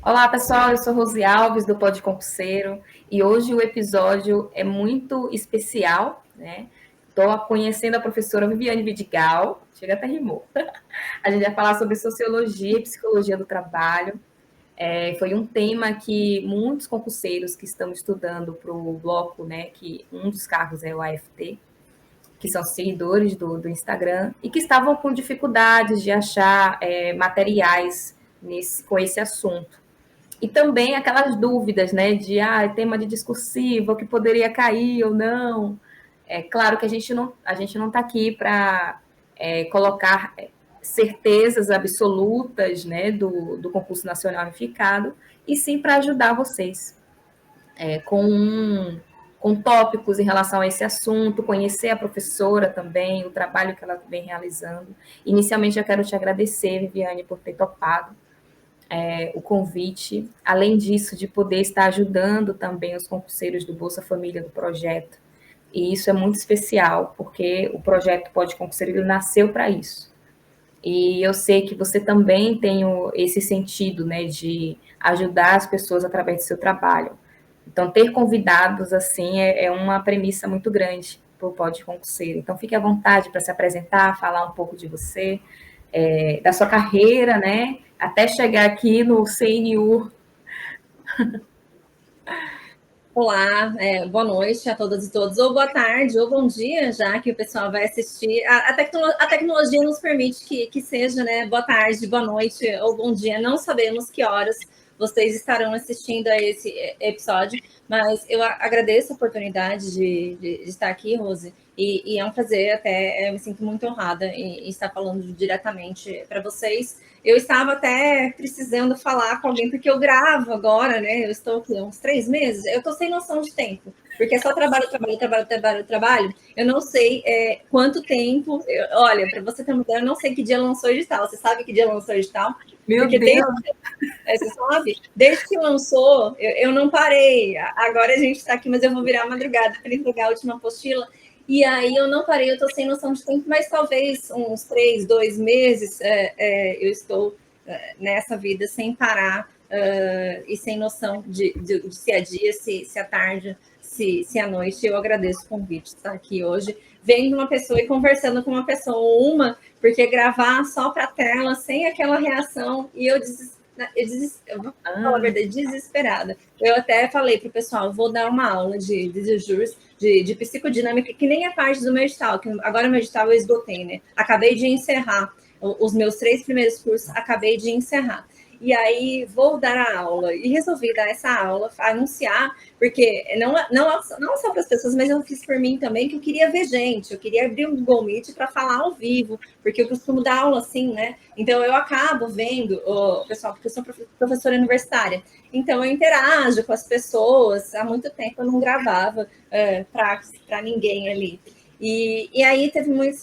Olá, pessoal, eu sou Rose Alves, do Pod Concurseiro, e hoje o episódio é muito especial, né? Estou conhecendo a professora Viviane Vidigal, chega até rimou. A gente vai falar sobre sociologia e psicologia do trabalho. Foi um tema que muitos concurseiros que estão estudando para o bloco, né, que um dos cargos é o AFT, que são seguidores do Instagram, e que estavam com dificuldades de achar materiais com esse assunto. E também aquelas dúvidas, né, de tema de discursivo, que poderia cair ou não. É claro que a gente não está aqui para colocar certezas absolutas, né, do concurso nacional unificado, e sim para ajudar vocês com tópicos em relação a esse assunto, conhecer a professora também, o trabalho que ela vem realizando. Inicialmente, eu quero te agradecer, Viviane, por ter topado o convite, além disso, de poder estar ajudando também os concurseiros do Bolsa Família do projeto. E isso é muito especial, porque o projeto Pode Concurseiro ele nasceu para isso. E eu sei que você também tem esse sentido, né, de ajudar as pessoas através do seu trabalho. Então, ter convidados assim é uma premissa muito grande para o Pode Concurseiro. Então, fique à vontade para se apresentar, falar um pouco de você, da sua carreira, né, até chegar aqui no CNU. Olá, boa noite a todas e todos, ou boa tarde, ou bom dia, já que o pessoal vai assistir. A tecnologia nos permite que seja, né, boa tarde, boa noite ou bom dia. Não sabemos que horas vocês estarão assistindo a esse episódio, mas eu agradeço a oportunidade de estar aqui, Rose, e é um prazer, até eu me sinto muito honrada em estar falando diretamente para vocês. Eu estava até precisando falar com alguém, porque eu gravo agora, né? Eu estou aqui há uns 3 meses, eu estou sem noção de tempo, porque é só trabalho, trabalho, trabalho, trabalho, trabalho. Eu não sei quanto tempo. Olha, para você ter uma ideia, eu não sei que dia lançou o edital. Você sabe que dia lançou o edital? Meu Porque Deus! você sabe, desde que lançou, eu não parei. Agora a gente está aqui, mas eu vou virar a madrugada para entregar a última apostila. E aí eu não parei, eu estou sem noção de tempo, mas talvez uns 2 meses eu estou nessa vida sem parar e sem noção de se é dia, se é tarde, se é noite. Eu agradeço o convite de estar aqui hoje, vendo uma pessoa e conversando com uma pessoa, porque gravar só para a tela, sem aquela reação, e eu vou falar a verdade, desesperada. Eu até falei para o pessoal, vou dar uma aula de juros, de psicodinâmica, que nem é parte do meu edital, que agora o meu edital eu esgotei, né? Acabei de encerrar os meus 3 primeiros cursos, acabei de encerrar. E aí vou dar a aula. E resolvi dar essa aula, anunciar, porque não só para as pessoas, mas eu fiz por mim também, que eu queria ver gente, eu queria abrir um Google Meet para falar ao vivo, porque eu costumo dar aula assim, né? Então eu acabo vendo o pessoal, porque eu sou professora universitária. Então eu interajo com as pessoas. Há muito tempo eu não gravava para ninguém ali. E aí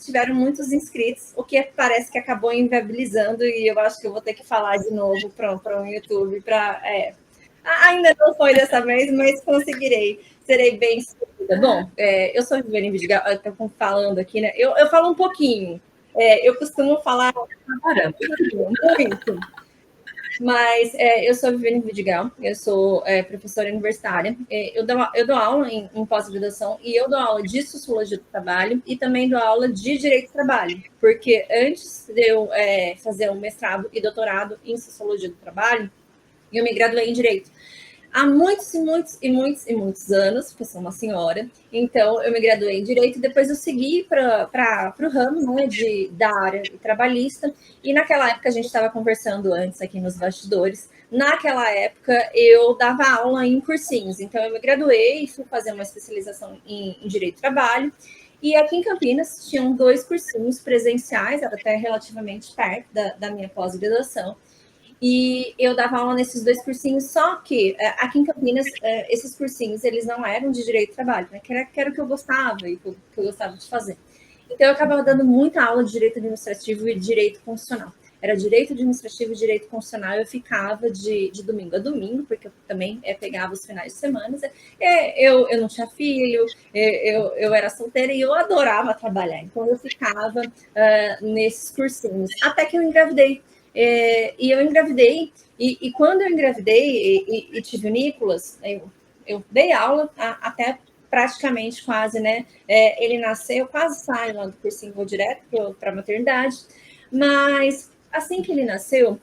tiveram muitos inscritos, o que parece que acabou inviabilizando, e eu acho que eu vou ter que falar de novo para o YouTube. Ainda não foi dessa vez, mas conseguirei. Serei bem sucedida. Bom, eu sou a Viviane Vidigal, estou falando aqui, né? Eu falo um pouquinho. Eu costumo falar muito. Mas eu sou a Viviane Vidigal, eu sou professora universitária. Eu dou aula em pós-graduação e eu dou aula de Sociologia do Trabalho e também dou aula de Direito do Trabalho, porque antes de eu fazer um mestrado e doutorado em Sociologia do Trabalho, eu me graduei em Direito. Há muitos e muitos e muitos e muitos anos, porque eu sou uma senhora, então eu me graduei em Direito e depois eu segui para o ramo, né, da área trabalhista, e naquela época a gente estava conversando antes aqui nos bastidores, naquela época eu dava aula em cursinhos, então eu me graduei e fui fazer uma especialização em Direito do Trabalho, e aqui em Campinas tinham 2 cursinhos presenciais, era até relativamente perto da minha pós-graduação, e eu dava aula nesses 2 cursinhos, só que aqui em Campinas, esses cursinhos, eles não eram de Direito do Trabalho, né? Que era o que eu gostava e que eu gostava de fazer. Então, eu acabava dando muita aula de Direito Administrativo e Direito Constitucional. Era Direito Administrativo e Direito Constitucional, eu ficava de domingo a domingo, porque eu também pegava os finais de semana. Eu não tinha filho, eu era solteira e eu adorava trabalhar. Então, eu ficava nesses cursinhos, até que eu engravidei. e eu engravidei, e quando eu engravidei e tive o Nicolas, eu dei aula até praticamente quase, né? Ele nasceu, quase saio lá do cursinho, vou direto para a maternidade, mas assim que ele nasceu,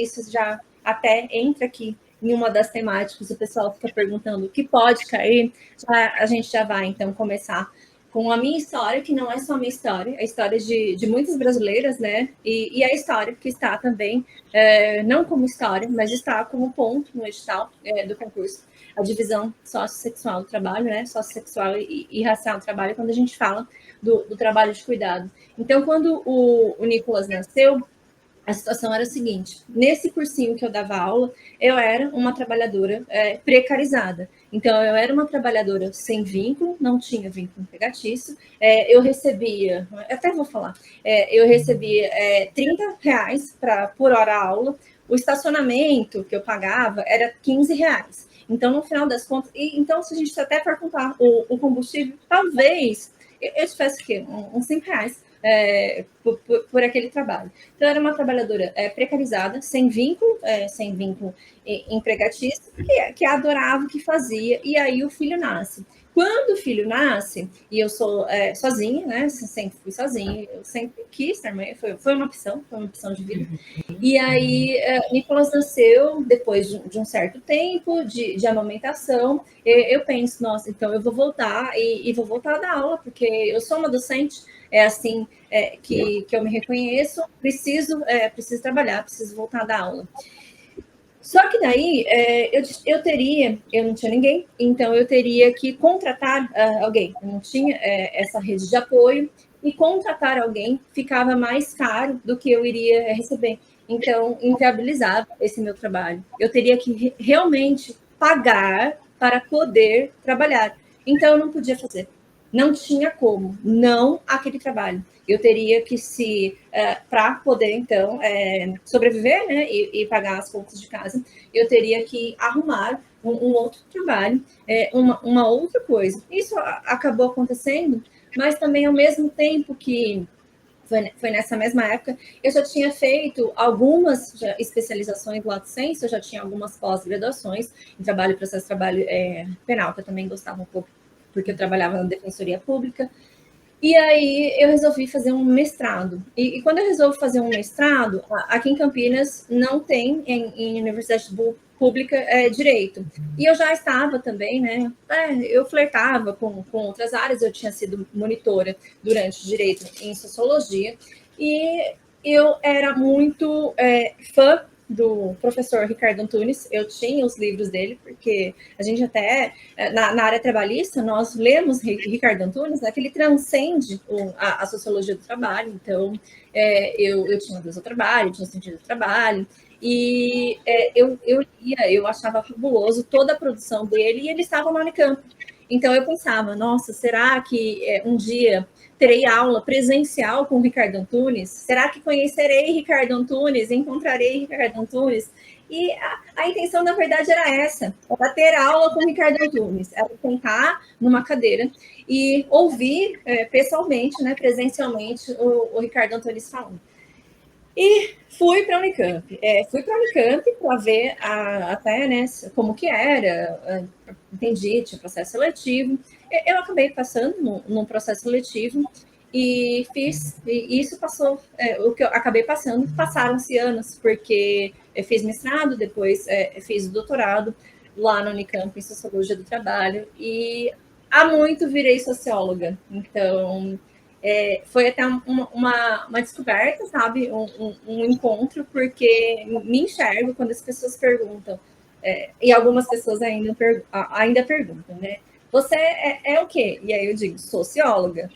isso já até entra aqui em uma das temáticas, o pessoal fica perguntando o que pode cair, a gente já vai então começar com a minha história, que não é só a minha história, é a história de muitas brasileiras, né? E a história que está também, não como história, mas está como ponto no edital do concurso, a divisão sociossexual do trabalho, né? Sociossexual e racial do trabalho, quando a gente fala do trabalho de cuidado. Então, quando o Nicolas nasceu, a situação era a seguinte: nesse cursinho que eu dava aula, eu era uma trabalhadora precarizada. Então, eu era uma trabalhadora sem vínculo, não tinha vínculo empregatício. Eu recebia, até vou falar, eu recebia R$ 30 por hora aula. O estacionamento que eu pagava era R$ 15. Então, no final das contas, então, se a gente até for contar o combustível, talvez eu tivesse o quê? Uns R$ 5 por aquele trabalho. Então, era uma trabalhadora precarizada, sem vínculo empregatício, que adorava o que fazia, e aí o filho nasce. Quando o filho nasce, e eu sou sozinha, né? Sempre fui sozinha, eu sempre quis ter mãe, foi uma opção de vida. E aí, Nicolas nasceu depois de um certo tempo de amamentação. Eu penso, nossa, então eu vou voltar e vou voltar a dar aula, porque eu sou uma docente, é assim que eu me reconheço, preciso trabalhar, preciso voltar a dar aula. Só que daí eu não tinha ninguém, então eu teria que contratar alguém. Eu não tinha essa rede de apoio, e contratar alguém ficava mais caro do que eu iria receber. Então, inviabilizava esse meu trabalho. Eu teria que realmente pagar para poder trabalhar. Então, eu não podia fazer. Não tinha como, não aquele trabalho. Eu teria que para poder, então, sobreviver, né, e pagar as contas de casa, eu teria que arrumar um outro trabalho, uma outra coisa. Isso acabou acontecendo, mas também ao mesmo tempo que foi nessa mesma época, eu já tinha feito algumas especializações lá do Senso, eu já tinha algumas pós-graduações em trabalho, processo de trabalho penal, que eu também gostava um pouco, porque eu trabalhava na Defensoria Pública. E aí eu resolvi fazer um mestrado. E quando eu resolvo fazer um mestrado, aqui em Campinas não tem em universidade pública direito. E eu já estava também, né? Eu flertava com outras áreas, eu tinha sido monitora durante direito em sociologia, e eu era muito fã do professor Ricardo Antunes. Eu tinha os livros dele, porque a gente até, na área trabalhista, nós lemos Ricardo Antunes, né, que ele transcende a sociologia do trabalho. Então, eu tinha Deus ao trabalho, eu tinha sentido do trabalho, e eu lia, eu achava fabuloso toda a produção dele, e ele estava no Unicamp. Então, eu pensava, nossa, será que um dia terei aula presencial com o Ricardo Antunes? Será que conhecerei Ricardo Antunes? Encontrarei Ricardo Antunes? E a intenção, na verdade, era essa: era ter aula com o Ricardo Antunes, era sentar numa cadeira e ouvir pessoalmente, né, presencialmente, o Ricardo Antunes falando. E fui para a Unicamp. Fui para a Unicamp para ver até, né, como que era. Entendi, tinha processo seletivo. Eu acabei passando num processo seletivo e fiz. E isso passou, o que eu acabei passando, passaram-se anos, porque eu fiz mestrado, depois fiz o doutorado lá na Unicamp em Sociologia do Trabalho, e há muito virei socióloga. Então, foi até uma descoberta, sabe? Um encontro, porque me enxergo quando as pessoas perguntam, e algumas pessoas ainda perguntam, né? Você é o quê? E aí eu digo, socióloga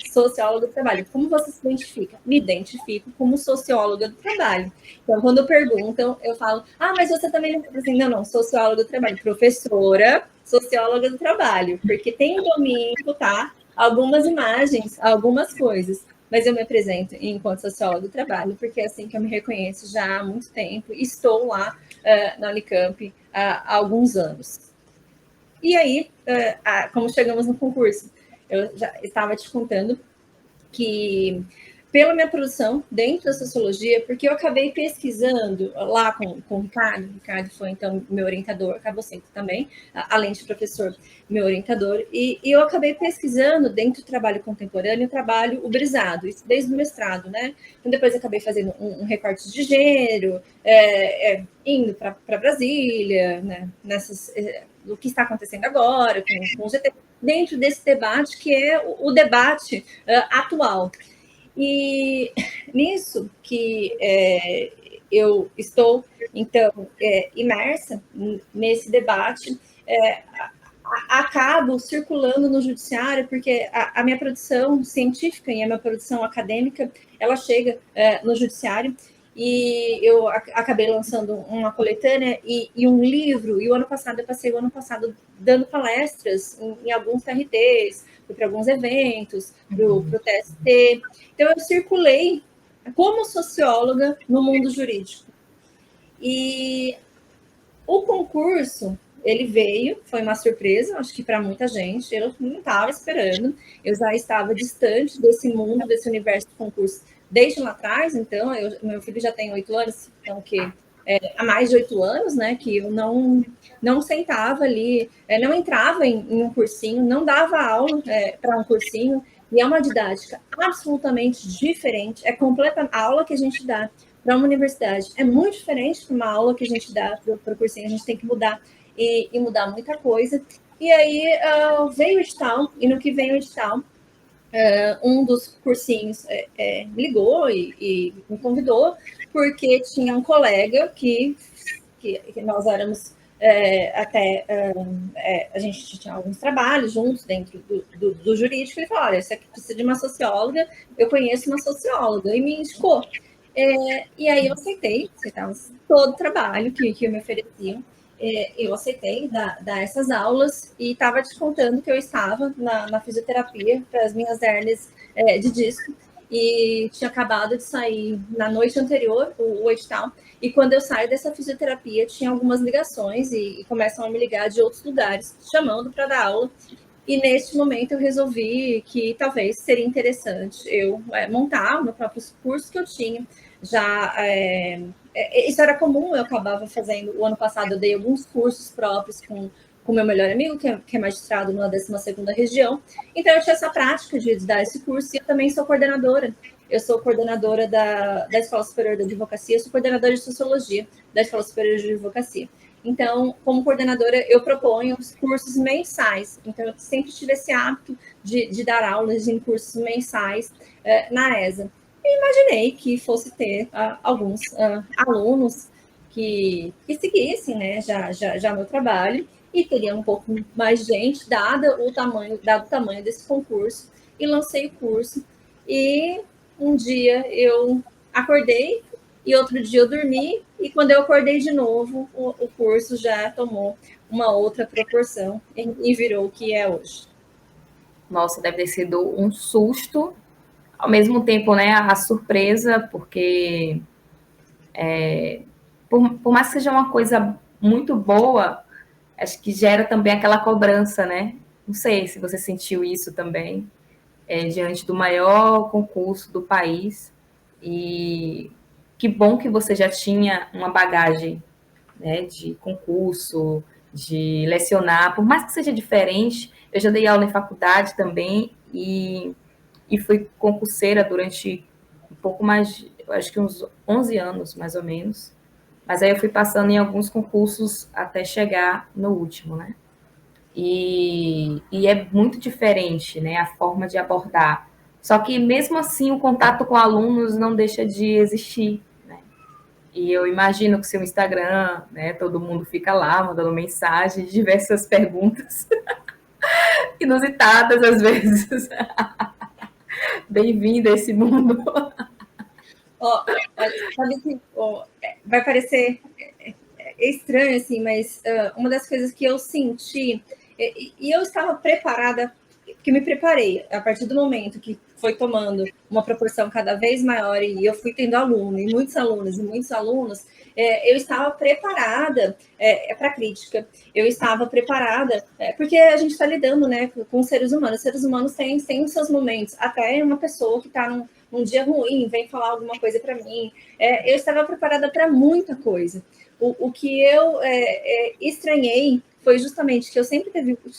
do trabalho. Como você se identifica? Me identifico como socióloga do trabalho. Então, quando perguntam, eu falo, mas você também não... Assim, não, socióloga do trabalho. Professora, socióloga do trabalho. Porque tem domínio, tá? Algumas imagens, algumas coisas, mas eu me apresento enquanto socióloga do trabalho, porque é assim que eu me reconheço já há muito tempo. Estou lá na Unicamp há alguns anos. E aí, como chegamos no concurso, eu já estava te contando que pela minha produção dentro da sociologia, porque eu acabei pesquisando lá com o Ricardo. O Ricardo foi, então, meu orientador, acabou sendo também, além de professor, meu orientador. E eu acabei pesquisando dentro do trabalho contemporâneo, o trabalho ubrizado, isso desde o mestrado, né? Então, depois eu acabei fazendo um recorte de gênero, indo para Brasília, né? O que está acontecendo agora com o GT, dentro desse debate que é o debate atual. E nisso que eu estou, então, imersa nesse debate, acabo circulando no judiciário, porque a minha produção científica e a minha produção acadêmica, ela chega no judiciário, e eu acabei lançando uma coletânea e um livro, e o ano passado, eu passei o ano passado dando palestras em alguns TRTs, fui para alguns eventos, para o TST. Então, eu circulei como socióloga no mundo jurídico. E o concurso, ele veio, foi uma surpresa, acho que para muita gente, eu não estava esperando, eu já estava distante desse mundo, desse universo de concurso desde lá atrás, então, meu filho já tem 8 anos, então, há mais de 8 anos, né, que eu não sentava ali, não entrava em um cursinho, não dava aula para um cursinho, e é uma didática absolutamente diferente, é completa a aula que a gente dá para uma universidade é muito diferente de uma aula que a gente dá para o cursinho, a gente tem que mudar e mudar muita coisa. E aí veio o edital, e no que vem o edital, um dos cursinhos me ligou e me convidou, porque tinha um colega que nós éramos a gente tinha alguns trabalhos juntos dentro do jurídico. Ele falou: olha, você precisa de uma socióloga, eu conheço uma socióloga, e me indicou. E aí eu aceitava todo o trabalho que me ofereciam. Eu aceitei dar essas aulas e estava te contando que eu estava na fisioterapia para as minhas hérnias de disco, e tinha acabado de sair na noite anterior o edital. E quando eu saio dessa fisioterapia, tinha algumas ligações e começam a me ligar de outros lugares, chamando para dar aula. E neste momento eu resolvi que talvez seria interessante eu montar o meu próprio curso que eu tinha. Já isso era comum, eu acabava fazendo. O ano passado eu dei alguns cursos próprios com o meu melhor amigo, que é magistrado na 12ª região. Então eu tinha essa prática de dar esse curso, e eu também sou coordenadora. Eu sou coordenadora da Escola Superior de Advocacia, sou coordenadora de Sociologia da Escola Superior de Advocacia. Então, como coordenadora, eu proponho os cursos mensais. Então, eu sempre tive esse hábito de dar aulas em cursos mensais na ESA. E imaginei que fosse ter alguns alunos que seguissem, né, já meu trabalho, e teria um pouco mais de gente, dado o tamanho desse concurso, e lancei o curso. E um dia eu acordei, e outro dia eu dormi, e quando eu acordei de novo, o curso já tomou uma outra proporção e virou o que é hoje. Nossa, deve ter sido um susto, ao mesmo tempo, né, a surpresa, porque por mais que seja uma coisa muito boa, acho que gera também aquela cobrança, né? Não sei se você sentiu isso também, diante do maior concurso do país. E que bom que você já tinha uma bagagem, né, de concurso, de lecionar, por mais que seja diferente. Eu já dei aula em faculdade também e fui concurseira durante um pouco mais, acho que uns 11 anos, mais ou menos. Mas aí eu fui passando em alguns concursos até chegar no último, né? E é muito diferente, né, a forma de abordar. Só que, mesmo assim, o contato com alunos não deixa de existir, né? E eu imagino que seu Instagram, né, todo mundo fica lá mandando mensagem, diversas perguntas inusitadas às vezes. Bem-vindo a esse mundo. Sabe que vai parecer estranho, assim, mas uma das coisas que eu senti, e eu estava preparada, que me preparei. A partir do momento que foi tomando uma proporção cada vez maior e eu fui tendo aluno, e muitos alunos, eu estava preparada para a crítica, eu estava preparada, porque a gente está lidando, né, com seres humanos. Os seres humanos têm os seus momentos, até uma pessoa que está num dia ruim, vem falar alguma coisa para mim. Eu estava preparada para muita coisa. O que eu estranhei foi justamente que eu sempre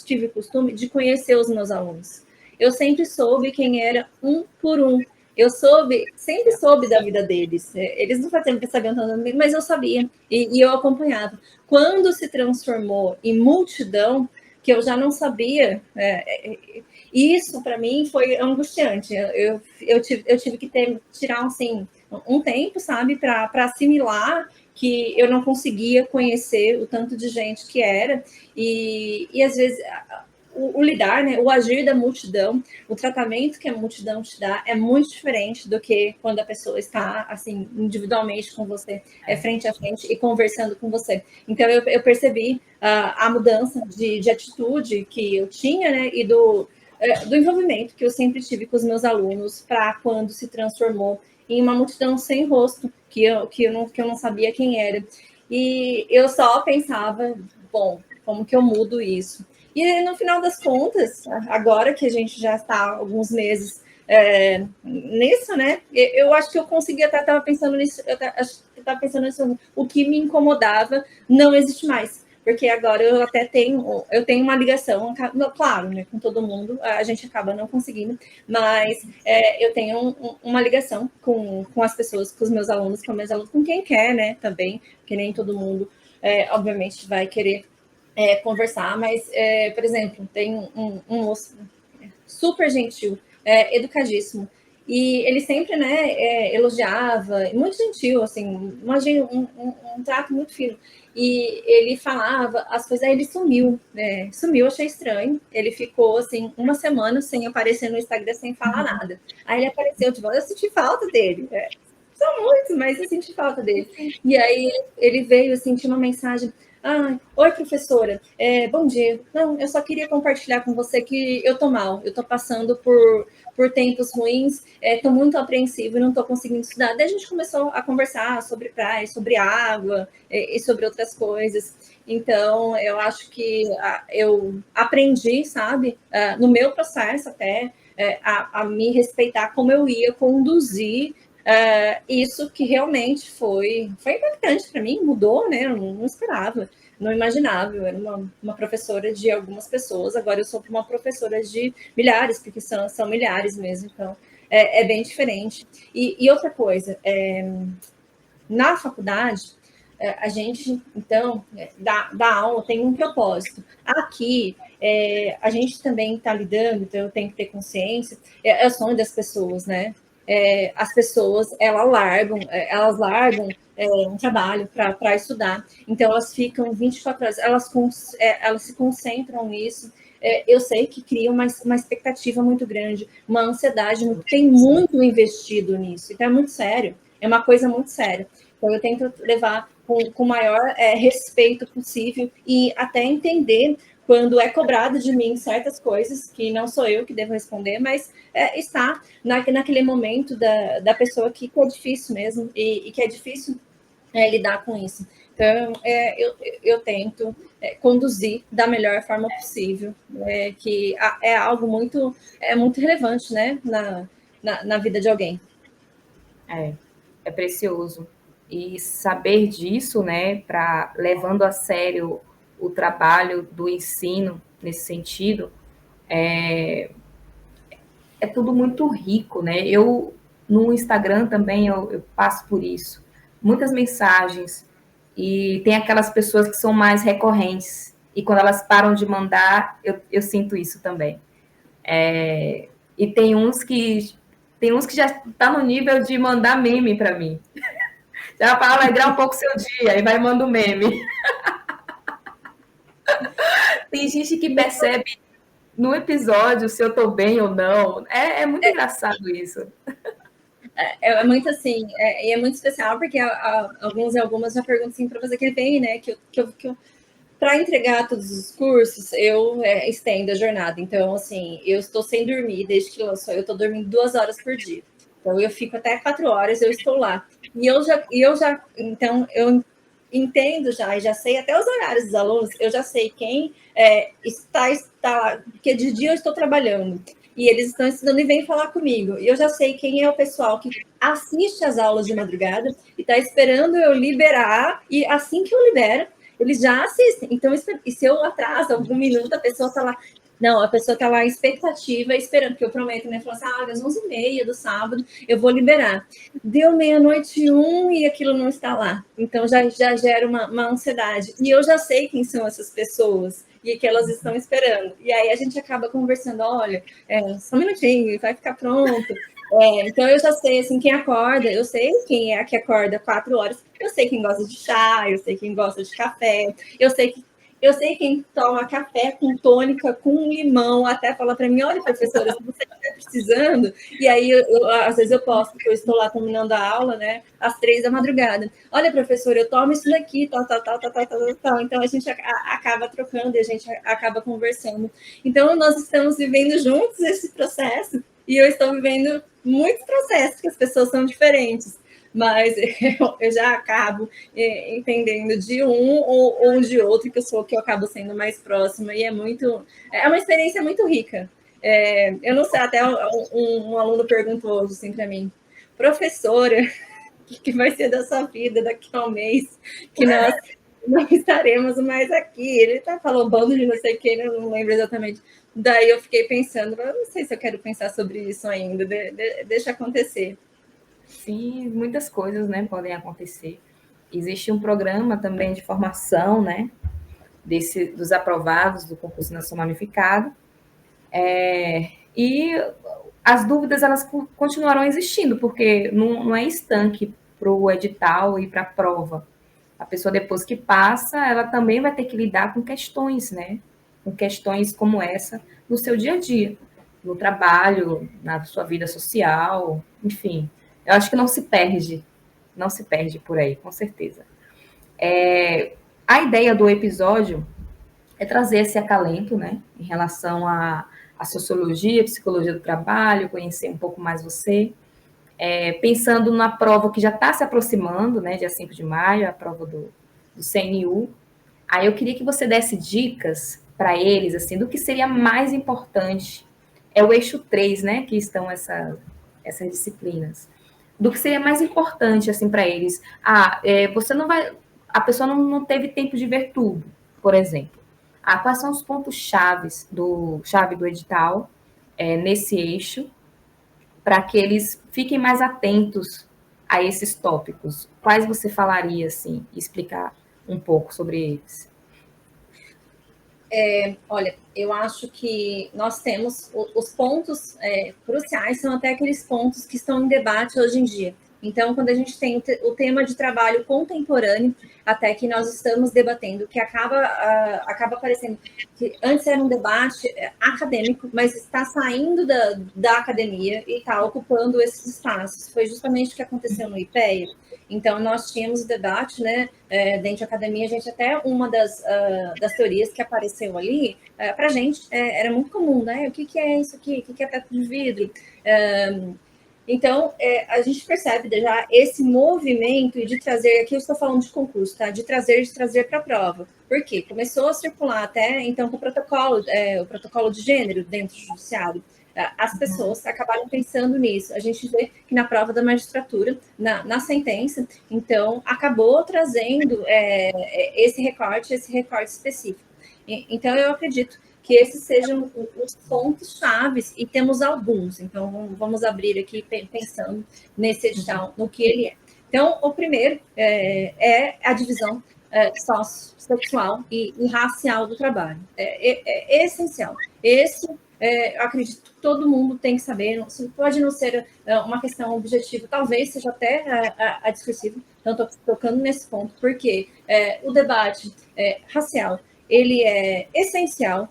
tive o costume de conhecer os meus alunos. Eu sempre soube quem era um por um. Eu sempre soube da vida deles. Eles não sabiam tanto, mas eu sabia e eu acompanhava. Quando se transformou em multidão, que eu já não sabia, isso para mim foi angustiante. Eu tive que tirar assim, um tempo, sabe, para assimilar que eu não conseguia conhecer o tanto de gente que era, e às vezes o lidar, né, o agir da multidão, o tratamento que a multidão te dá é muito diferente do que quando a pessoa está assim individualmente com você, frente a frente e conversando com você. Então eu percebi a mudança de atitude que eu tinha, né, e do envolvimento que eu sempre tive com os meus alunos para quando se transformou em uma multidão sem rosto, que eu não sabia quem era. E eu só pensava, bom, como que eu mudo isso? E no final das contas, agora que a gente já está há alguns meses nisso, né? Eu acho que eu consegui, até estava pensando nisso, estava pensando nisso, o que me incomodava não existe mais. Porque agora eu tenho uma ligação, claro, né, com todo mundo, a gente acaba não conseguindo, mas eu tenho uma ligação com as pessoas, com os meus alunos, com quem quer, né, também, que nem todo mundo, obviamente, vai querer conversar, mas, por exemplo, tem um moço super gentil, educadíssimo, e ele sempre, né, elogiava, muito gentil, assim, imagina um trato muito fino. E ele falava as coisas, aí ele sumiu, né? Sumiu, achei estranho. Ele ficou assim uma semana sem aparecer no Instagram, sem falar nada. Aí ele apareceu de volta, eu senti falta dele. São muitos, mas eu senti falta dele. E aí ele veio assim, tinha uma mensagem. Oi, professora, bom dia. Não, eu só queria compartilhar com você que eu tô mal, eu tô passando por tempos ruins, tô muito apreensivo e não tô conseguindo estudar. Daí a gente começou a conversar sobre praia, sobre água e sobre outras coisas. Então, eu acho que eu aprendi, sabe, no meu processo até, a me respeitar como eu ia conduzir isso que realmente foi impactante para mim, mudou, né? Eu não esperava, não imaginava. Eu era uma professora de algumas pessoas, agora eu sou uma professora de milhares, porque são milhares mesmo, então é bem diferente. E outra coisa, na faculdade, a gente, então, dá aula, tem um propósito. Aqui, a gente também está lidando, então eu tenho que ter consciência, é o sonho das pessoas, né? As pessoas elas largam um trabalho para estudar, então elas ficam 24 horas, elas se concentram nisso. Eu sei que cria uma expectativa muito grande, uma ansiedade, tem muito investido nisso, então é muito sério, é uma coisa muito séria. Então eu tento levar com o maior respeito possível e até entender quando é cobrado de mim certas coisas, que não sou eu que devo responder, mas está naquele momento da pessoa que é difícil mesmo, e que é difícil lidar com isso. Então, eu tento conduzir da melhor forma possível, que é algo muito relevante, né, na vida de alguém. É precioso. E saber disso, né, para levando a sério o trabalho do ensino nesse sentido, é tudo muito rico, né? Eu, no Instagram também, eu passo por isso. Muitas mensagens, e tem aquelas pessoas que são mais recorrentes, e quando elas param de mandar, eu sinto isso também. E tem uns que já está no nível de mandar meme para mim. Já para alegrar um pouco o seu dia, e vai mandar um meme. Tem gente que percebe no episódio se eu estou bem ou não. É muito engraçado isso. É muito assim, e é muito especial, porque alguns e algumas já perguntam assim para você que ele vem, né? Que eu para entregar todos os cursos, eu estendo a jornada. Então, assim, eu estou sem dormir desde que lançou. Eu estou dormindo 2 horas por dia. Então, eu fico até 4 horas, eu estou lá. Então, eu entendo já, e já sei até os horários dos alunos, eu já sei quem está lá, porque de dia eu estou trabalhando. E eles estão estudando e vêm falar comigo. E eu já sei quem é o pessoal que assiste às aulas de madrugada e está esperando eu liberar. E assim que eu libero, eles já assistem. Então, e se eu atraso algum minuto, a pessoa está lá. Não, a pessoa está lá em expectativa, esperando, porque eu prometo, né? Falar assim, às 11h30 do sábado eu vou liberar. Deu 00:01 e aquilo não está lá. Então, já gera uma ansiedade. E eu já sei quem são essas pessoas e que elas estão esperando. E aí a gente acaba conversando, olha, só um minutinho, vai ficar pronto. Então eu já sei assim, quem acorda, eu sei quem é a que acorda 4 horas, eu sei quem gosta de chá, eu sei quem gosta de café, eu sei quem toma café com tônica, com limão, até fala para mim, olha, professora, se você estiver precisando, e aí às vezes eu posto que eu estou lá terminando a aula, né, às 3 da madrugada. Olha, professora, eu tomo isso daqui, tal. Então a gente acaba trocando e a gente acaba conversando. Então nós estamos vivendo juntos esse processo, e eu estou vivendo muitos processos, que as pessoas são diferentes, mas eu já acabo entendendo de um ou de outro, que eu acabo sendo mais próxima, e é uma experiência muito rica. Eu não sei, até um aluno perguntou hoje assim para mim, professora, o que vai ser da sua vida daqui a um mês, que nós não estaremos mais aqui. Ele falou bando de não sei o que, eu não lembro exatamente. Daí eu fiquei pensando, eu não sei se eu quero pensar sobre isso ainda, deixa acontecer. Sim, muitas coisas, né, podem acontecer. Existe um programa também de formação, né, dos aprovados do concurso nacional unificado, e as dúvidas elas continuarão existindo, porque não é estanque para o edital e para a prova. A pessoa, depois que passa, ela também vai ter que lidar com questões, né? Com questões como essa no seu dia a dia, no trabalho, na sua vida social, enfim. Eu acho que não se perde por aí, com certeza. A ideia do episódio é trazer esse acalento, né? Em relação à sociologia, psicologia do trabalho, conhecer um pouco mais você. Pensando na prova que já está se aproximando, né? Dia 5 de maio, a prova do CNU. Aí eu queria que você desse dicas para eles, assim, do que seria mais importante. É o eixo 3, né, que estão essas disciplinas. Do que seria mais importante, assim, para eles. Você não vai... A pessoa não teve tempo de ver tudo, por exemplo. Quais são os chave do edital nesse eixo, para que eles fiquem mais atentos a esses tópicos? Quais você falaria, assim, explicar um pouco sobre eles? Olha, eu acho que nós temos os pontos cruciais, são até aqueles pontos que estão em debate hoje em dia. Então, quando a gente tem o tema de trabalho contemporâneo, até que nós estamos debatendo, que acaba aparecendo, que antes era um debate acadêmico, mas está saindo da academia e está ocupando esses espaços. Foi justamente o que aconteceu no IPEA. Então, nós tínhamos o debate, né, dentro da academia, a gente até uma das teorias que apareceu ali, para a gente, era muito comum, né? O que é isso aqui? O que é teto de vidro? Então, a gente percebe já esse movimento de trazer, aqui eu estou falando de concurso, tá? De trazer para a prova. Por quê? Começou a circular até, então, com o protocolo de gênero dentro do judiciário. As pessoas acabaram pensando nisso. A gente vê que na prova da magistratura, na sentença, então, acabou trazendo esse recorte específico. Então, eu acredito que esses sejam os pontos chaves, e temos alguns. Então, vamos abrir aqui pensando nesse edital, no que ele é. Então, o primeiro é a divisão sexual e racial do trabalho. É essencial. Eu acredito que todo mundo tem que saber, pode não ser uma questão objetiva, talvez seja até a discursiva, então estou tocando nesse ponto, porque o debate racial, ele é essencial.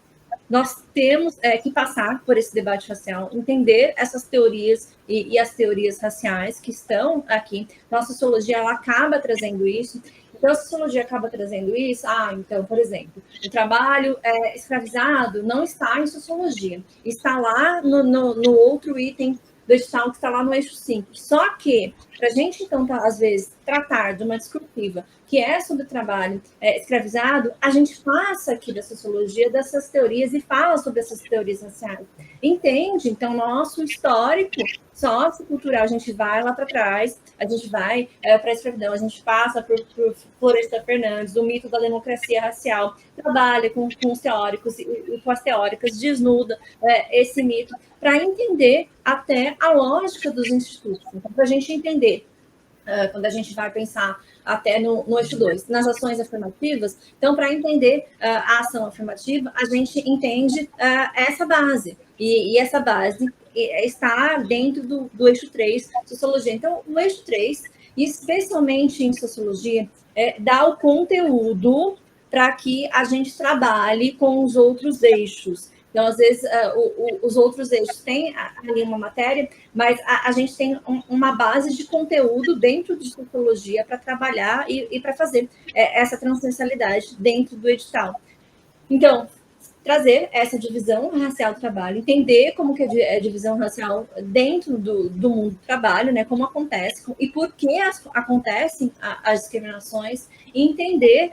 Nós temos que passar por esse debate racial, entender essas teorias e as teorias raciais que estão aqui. Nossa sociologia ela acaba trazendo isso, Então, a sociologia acaba trazendo isso. Então, por exemplo, o trabalho escravizado não está em sociologia, está lá no outro item do edital que está lá no eixo 5. Só que, para a gente, então, às vezes, tratar de uma discursiva que é sobre o trabalho escravizado, a gente passa aqui da sociologia dessas teorias e fala sobre essas teorias raciais. Entende? Então, nosso histórico sociocultural, a gente vai lá para trás, a gente vai para a escravidão, a gente passa por Florestan Fernandes, o mito da democracia racial, trabalha com os teóricos e com as teóricas, desnuda esse mito, para entender até a lógica dos institutos. Então, para a gente entender, quando a gente vai pensar até no eixo 2, nas ações afirmativas, então, para entender a ação afirmativa, a gente entende essa base, e essa base está dentro do eixo 3, sociologia. Então, o eixo 3, especialmente em sociologia, dá o conteúdo para que a gente trabalhe com os outros eixos. Então, às vezes, os outros eixos têm ali uma matéria, mas a gente tem uma base de conteúdo dentro de sociologia para trabalhar e para fazer essa transversalidade dentro do edital. Então, trazer essa divisão racial do trabalho, entender como que é a divisão racial dentro do mundo do trabalho, né, como acontece e por que acontecem as discriminações, e entender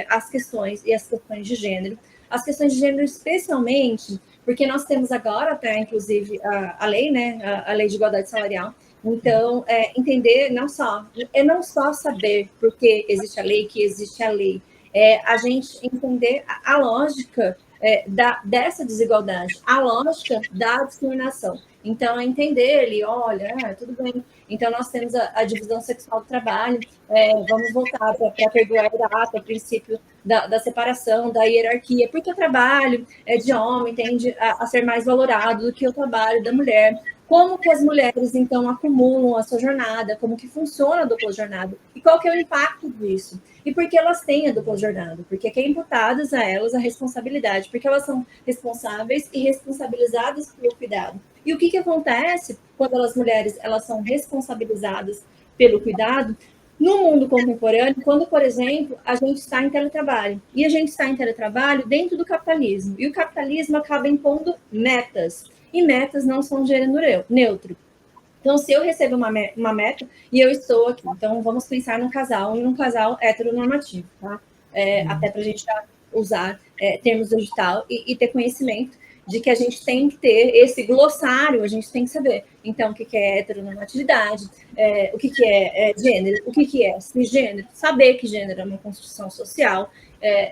as questões de gênero. As questões de gênero, especialmente, porque nós temos agora até, inclusive, a lei, né, a lei de igualdade salarial. Então, entender não só saber por que existe a lei, que existe a lei, a gente entender a lógica dessa desigualdade, a lógica da discriminação. Então, entender ele, olha, tudo bem. Então, nós temos a divisão sexual do trabalho, vamos voltar para perdoar o princípio da separação, da hierarquia, porque o trabalho de homem tende a ser mais valorado do que o trabalho da mulher. Como que as mulheres, então, acumulam a sua jornada, como que funciona a dupla jornada, e qual que é o impacto disso? E por que elas têm a dupla jornada? Porque é imputadas a elas a responsabilidade, porque elas são responsáveis e responsabilizadas pelo cuidado. E o que acontece quando as mulheres elas são responsabilizadas pelo cuidado? No mundo contemporâneo, quando, por exemplo, a gente está em teletrabalho, e a gente está em teletrabalho dentro do capitalismo, e o capitalismo acaba impondo metas, e metas não são gênero neutro. Então, se eu recebo uma meta e eu estou aqui, então vamos pensar num casal heteronormativo, tá? Até para a gente usar termos do digital e ter conhecimento de que a gente tem que ter esse glossário, a gente tem que saber, então, o que é heteronormatividade, o que é gênero, o que é cisgênero, saber que gênero é uma construção social,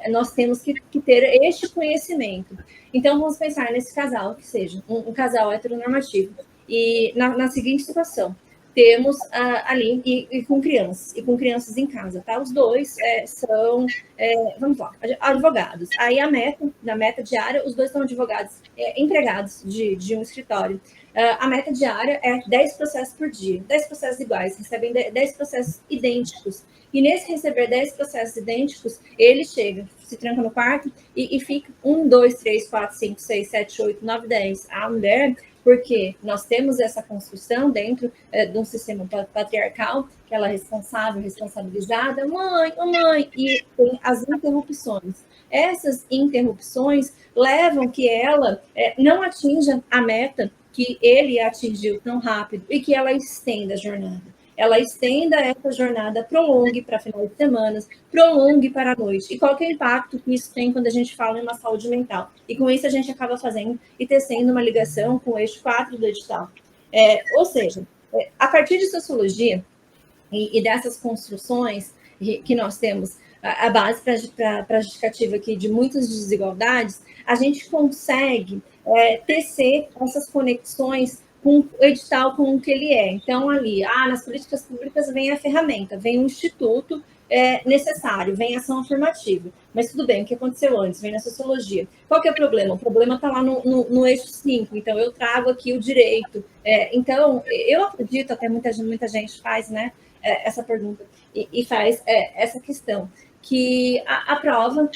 nós temos que ter este conhecimento. Então, vamos pensar nesse casal, que seja um casal heteronormativo, e na seguinte situação, temos ali e com crianças em casa, tá? Os dois são, vamos lá, advogados. Aí a meta diária, os dois são advogados empregados de um escritório. A meta diária é 10 processos por dia, 10 processos iguais, recebem 10 processos idênticos. E nesse receber 10 processos idênticos, ele chega, se tranca no quarto e fica 1, 2, 3, 4, 5, 6, 7, 8, 9, 10. A mulher, porque nós temos essa construção dentro de um sistema patriarcal, que ela é responsável, responsabilizada, mãe, e tem as interrupções. Essas interrupções levam que ela não atinja a meta que ele atingiu tão rápido e que ela estenda a jornada. Ela estenda essa jornada, prolongue para final de semana, prolongue para a noite. E qual que é o impacto que isso tem quando a gente fala em uma saúde mental? E com isso a gente acaba fazendo e tecendo uma ligação com o eixo 4 do edital. Ou seja, a partir de sociologia e dessas construções que nós temos, a base para a justificativa aqui de muitas desigualdades, a gente consegue tecer essas conexões com o edital, com o que ele é. Então, ali, nas políticas públicas vem a ferramenta, vem o instituto necessário, vem a ação afirmativa. Mas tudo bem, o que aconteceu antes? Vem na sociologia. Qual que é o problema? O problema está lá no eixo 5, então eu trago aqui o direito. Então, eu acredito, até muita gente faz essa pergunta e faz essa questão, que a prova,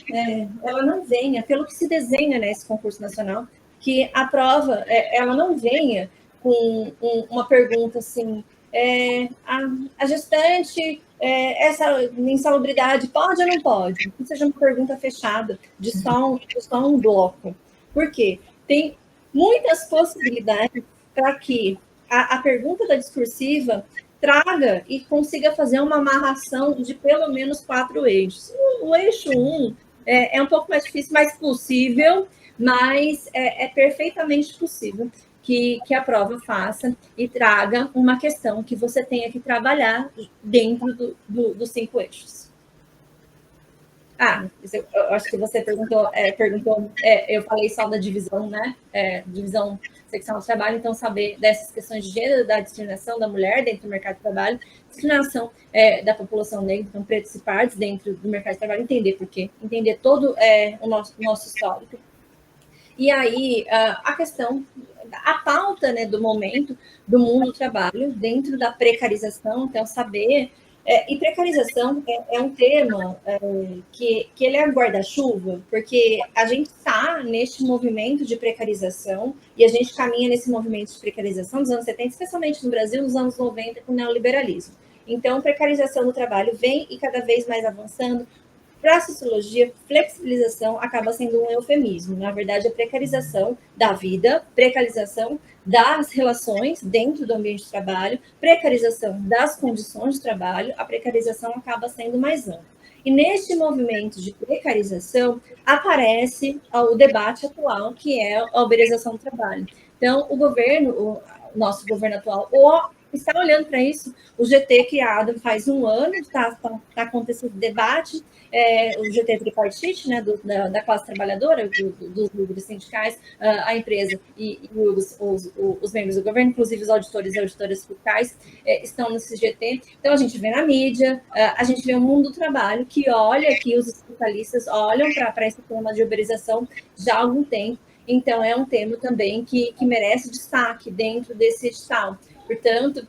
ela não venha, pelo que se desenha nesse concurso nacional, que a prova, ela não venha com uma pergunta assim, a gestante essa insalubridade pode ou não pode? Que seja uma pergunta fechada, de só um bloco. Por quê? Tem muitas possibilidades para que a pergunta da discursiva traga e consiga fazer uma amarração de pelo menos 4 eixos. O eixo 1 é um pouco mais difícil, mais possível, mas é perfeitamente possível que a prova faça e traga uma questão que você tenha que trabalhar dentro dos 5 eixos. Eu acho que você perguntou, eu falei só da divisão, né? Divisão seccional do trabalho, então saber dessas questões de gênero, da discriminação da mulher dentro do mercado de trabalho, discriminação da população negra, então pretos e pardos dentro do mercado de trabalho, entender por quê, entender todo o nosso histórico. E aí, a questão, a pauta, né, do momento do mundo do trabalho, dentro da precarização, então saber... e precarização é um tema que ele é guarda-chuva, porque a gente está neste movimento de precarização e a gente caminha nesse movimento de precarização dos anos 70, especialmente no Brasil, nos anos 90, com o neoliberalismo. Então, precarização do trabalho vem e cada vez mais avançando. Para a sociologia, flexibilização acaba sendo um eufemismo. Na verdade, a precarização da vida, precarização das relações dentro do ambiente de trabalho, precarização das condições de trabalho, a precarização acaba sendo mais ampla. E neste movimento de precarização aparece o debate atual, que é a uberização do trabalho. Então, o governo, o nosso governo atual, está olhando para isso. O GT criado faz um ano, está acontecendo debate, o GT tripartite, né, da classe trabalhadora, dos líderes sindicais, a empresa e os membros do governo, inclusive os auditores e auditoras fiscais, estão nesse GT. Então, a gente vê na mídia, a gente vê o mundo do trabalho que olha, que os especialistas olham para esse tema de uberização já há algum tempo. Então, é um tema também que merece destaque dentro desse edital. Portanto,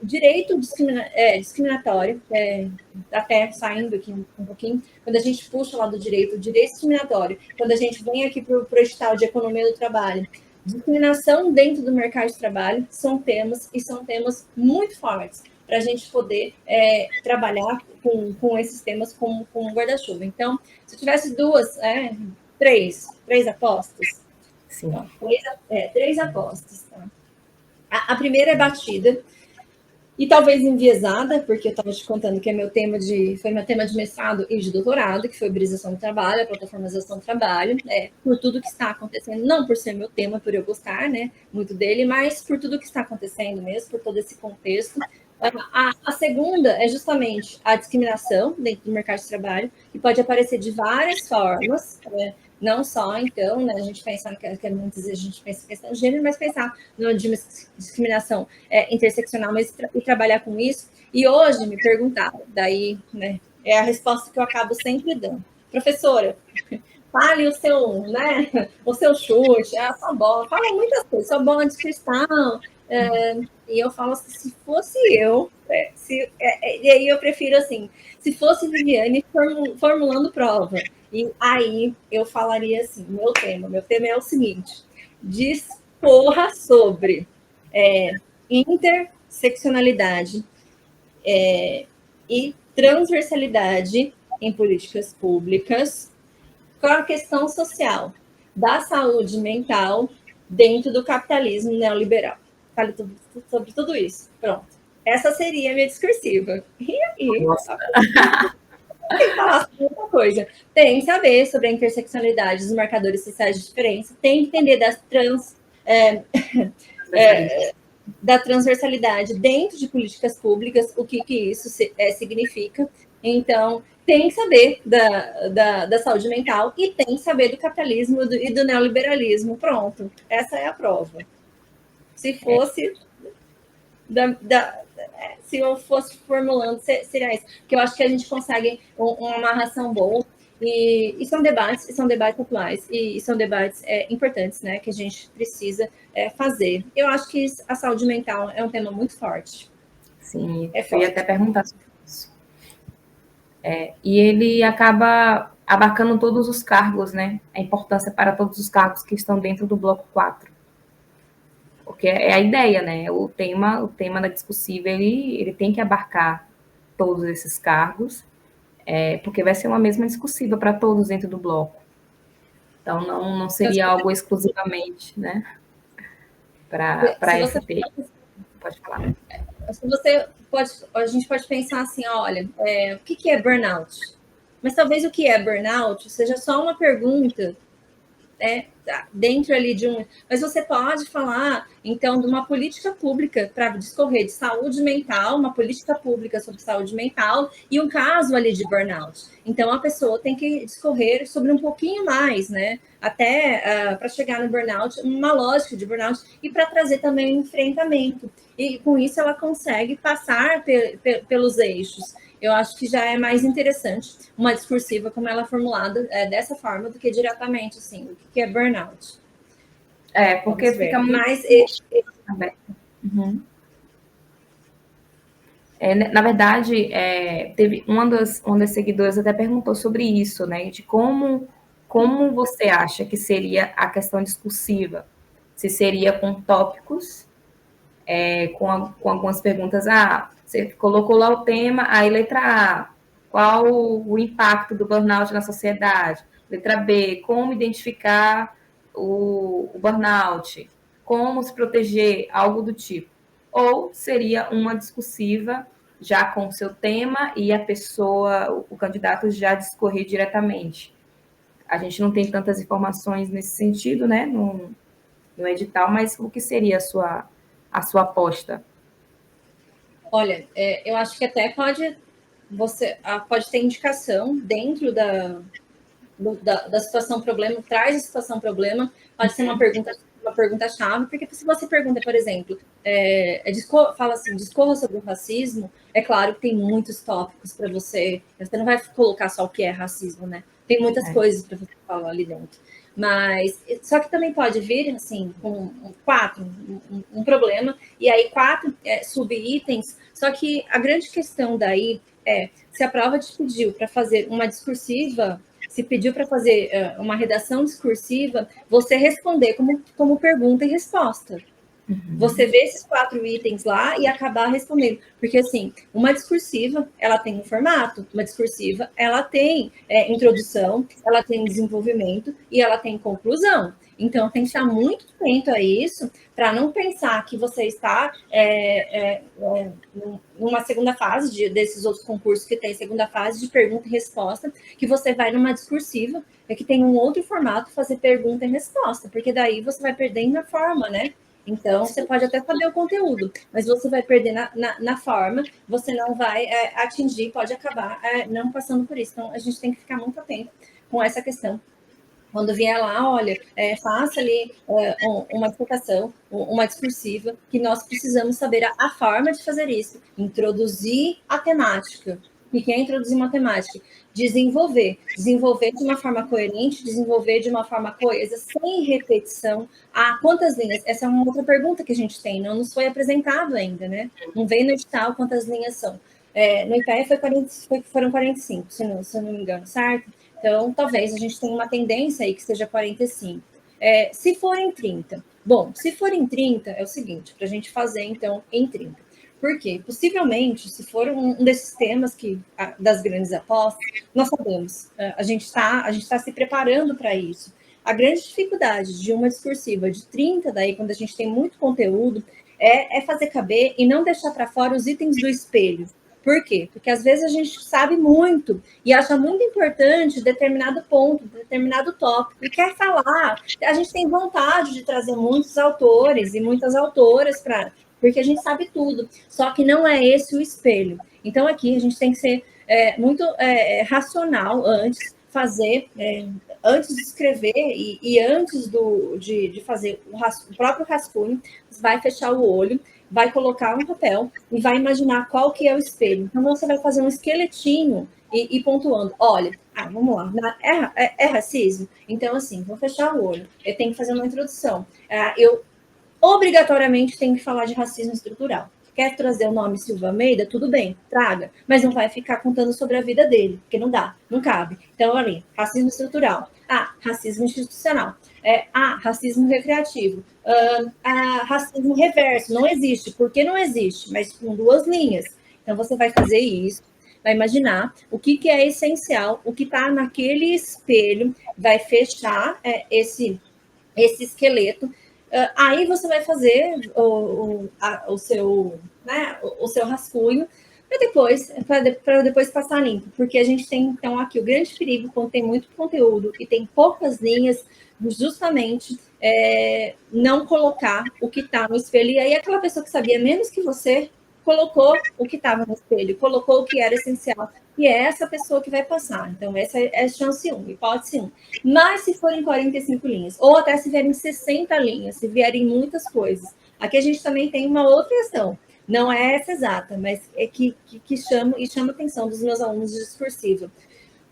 direito discriminatório, até saindo aqui um pouquinho, quando a gente puxa lá do direito discriminatório, quando a gente vem aqui para o edital de economia do trabalho, discriminação dentro do mercado de trabalho são temas muito fortes para a gente poder trabalhar com esses temas com um guarda-chuva. Então, se eu tivesse três apostas. Sim. Então, três apostas. Tá? A primeira é batida, e talvez enviesada, porque eu estava te contando que foi meu tema de mestrado e de doutorado, que foi uberização do trabalho, a plataformização do trabalho, por tudo que está acontecendo, não por ser meu tema, por eu gostar, né, muito dele, mas por tudo que está acontecendo mesmo, por todo esse contexto. A segunda é justamente a discriminação dentro do mercado de trabalho, que pode aparecer de várias formas, não só, então, né, a gente pensar que muitas vezes a gente pensa em questão de gênero, mas pensar numa discriminação interseccional, mas e trabalhar com isso. E hoje me perguntaram, daí, né, é a resposta que eu acabo sempre dando. Professora, fale o seu chute, a sua bola, fala muitas coisas, sua bola de cristal, e eu falo assim, se fosse eu, e aí eu prefiro assim, se fosse Viviane formulando prova, e aí eu falaria assim, meu tema é o seguinte, discorra sobre interseccionalidade e transversalidade em políticas públicas com a questão social da saúde mental dentro do capitalismo neoliberal. Fale sobre tudo isso. Pronto. Essa seria a minha discursiva. E aí? Tem que falar sobre outra coisa. Tem que saber sobre a interseccionalidade dos marcadores sociais de diferença, tem que entender da transversalidade dentro de políticas públicas, o que isso significa. Então, tem que saber da saúde mental e tem que saber do capitalismo e do neoliberalismo. Pronto, essa é a prova. Se fosse se eu fosse formulando, seria isso. Porque eu acho que a gente consegue uma amarração boa. E são debates atuais, e são debates importantes, né, que a gente precisa fazer. Eu acho que a saúde mental é um tema muito forte. Sim, eu ia até perguntar sobre isso. E ele acaba abarcando todos os cargos, né? A importância para todos os cargos que estão dentro do bloco 4. Porque é a ideia, né? O tema da discussível, ele tem que abarcar todos esses cargos, porque vai ser uma mesma discursiva para todos dentro do bloco. Então, não seria algo exclusivamente, né, para FP. Pode falar. A gente pode pensar assim, olha, o que é burnout? Mas talvez o que é burnout seja só uma pergunta, dentro ali de um... Mas você pode falar, então, de uma política pública para discorrer de saúde mental, uma política pública sobre saúde mental e um caso ali de burnout. Então, a pessoa tem que discorrer sobre um pouquinho mais, né? Até para chegar no burnout, uma lógica de burnout e para trazer também um enfrentamento. E com isso ela consegue passar pelos eixos. Eu acho que já é mais interessante uma discursiva como ela é formulada dessa forma do que diretamente, assim, o que é burnout. Porque fica muito... Mas... Uhum. Na verdade, teve uma das seguidoras até perguntou sobre isso, né? De como você acha que seria a questão discursiva? Se seria com tópicos, com algumas perguntas, você colocou lá o tema, aí letra A, qual o impacto do burnout na sociedade? Letra B, como identificar o burnout? Como se proteger? Algo do tipo. Ou seria uma discursiva já com o seu tema e a pessoa, o candidato já discorrer diretamente. A gente não tem tantas informações nesse sentido, né, no edital, mas o que seria a sua aposta? Olha, eu acho que até pode ter indicação dentro da situação problema, traz a situação problema, pode ser uma pergunta-chave, porque se você pergunta, por exemplo, fala assim, discorra sobre o racismo, é claro que tem muitos tópicos para você não vai colocar só o que é racismo, né? Tem muitas coisas para você falar ali dentro. Mas, só que também pode vir, assim, com um problema, e aí 4 sub-itens, só que a grande questão daí se a prova te pediu para fazer uma discursiva, se pediu para fazer uma redação discursiva, você responder como pergunta e resposta. Você vê esses 4 itens lá e acabar respondendo. Porque, assim, uma discursiva, ela tem um formato, uma discursiva, ela tem introdução, ela tem desenvolvimento e ela tem conclusão. Então, tem que estar muito atento a isso para não pensar que você está numa segunda fase desses outros concursos que tem segunda fase de pergunta e resposta, que você vai numa discursiva, que tem um outro formato, fazer pergunta e resposta, porque daí você vai perdendo a forma, né? Então, você pode até saber o conteúdo, mas você vai perder na forma, você não vai atingir, pode acabar não passando por isso. Então, a gente tem que ficar muito atento com essa questão. Quando vier lá, olha, faça ali uma explicação, uma discursiva, que nós precisamos saber a forma de fazer isso, introduzir a temática. O que é introduzir uma temática? Desenvolver de uma forma coerente, desenvolver de uma forma coesa, sem repetição. Quantas linhas? Essa é uma outra pergunta que a gente tem, não nos foi apresentado ainda, né? Não veio no edital quantas linhas são. No IPE foram 45, se eu não me engano, certo? Então, talvez a gente tenha uma tendência aí que seja 45. Se for em 30. Bom, se for em 30, é o seguinte, para a gente fazer, então, em 30. Por quê? Possivelmente, se for um desses temas das grandes apostas, nós sabemos, a gente está se preparando para isso. A grande dificuldade de uma discursiva de 30, daí, quando a gente tem muito conteúdo, é fazer caber e não deixar para fora os itens do espelho. Por quê? Porque às vezes a gente sabe muito e acha muito importante determinado ponto, determinado tópico, e quer falar. A gente tem vontade de trazer muitos autores e muitas autoras porque a gente sabe tudo, só que não é esse o espelho. Então, aqui a gente tem que ser muito racional antes, antes de escrever e antes de fazer o próprio rascunho, vai fechar o olho, vai colocar um papel e vai imaginar qual que é o espelho. Então, você vai fazer um esqueletinho e pontuando. Olha, vamos lá, é racismo? Então, assim, vou fechar o olho. Eu tenho que fazer uma introdução. Eu obrigatoriamente tenho que falar de racismo estrutural. Quer trazer o nome Silva Almeida? Tudo bem, traga. Mas não vai ficar contando sobre a vida dele, porque não dá, não cabe. Então, ali, racismo estrutural. Racismo institucional. Racismo recreativo. Racismo reverso. Não existe. Por que não existe? Mas com 2 linhas. Então, você vai fazer isso, vai imaginar o que é essencial, o que está naquele espelho, vai fechar esse esqueleto. Aí você vai fazer o seu, né, o seu rascunho para depois passar limpo, porque a gente tem então aqui o grande perigo quando tem muito conteúdo e tem poucas linhas, justamente não colocar o que está no espelho. E aí aquela pessoa que sabia menos que você colocou o que estava no espelho, colocou o que era essencial, e é essa pessoa que vai passar. Então, essa é a chance 1, hipótese 1. Mas se forem 45 linhas, ou até se vierem 60 linhas, se vierem muitas coisas, aqui a gente também tem uma outra questão. Não é essa exata, mas é que chama a atenção dos meus alunos de discursivo.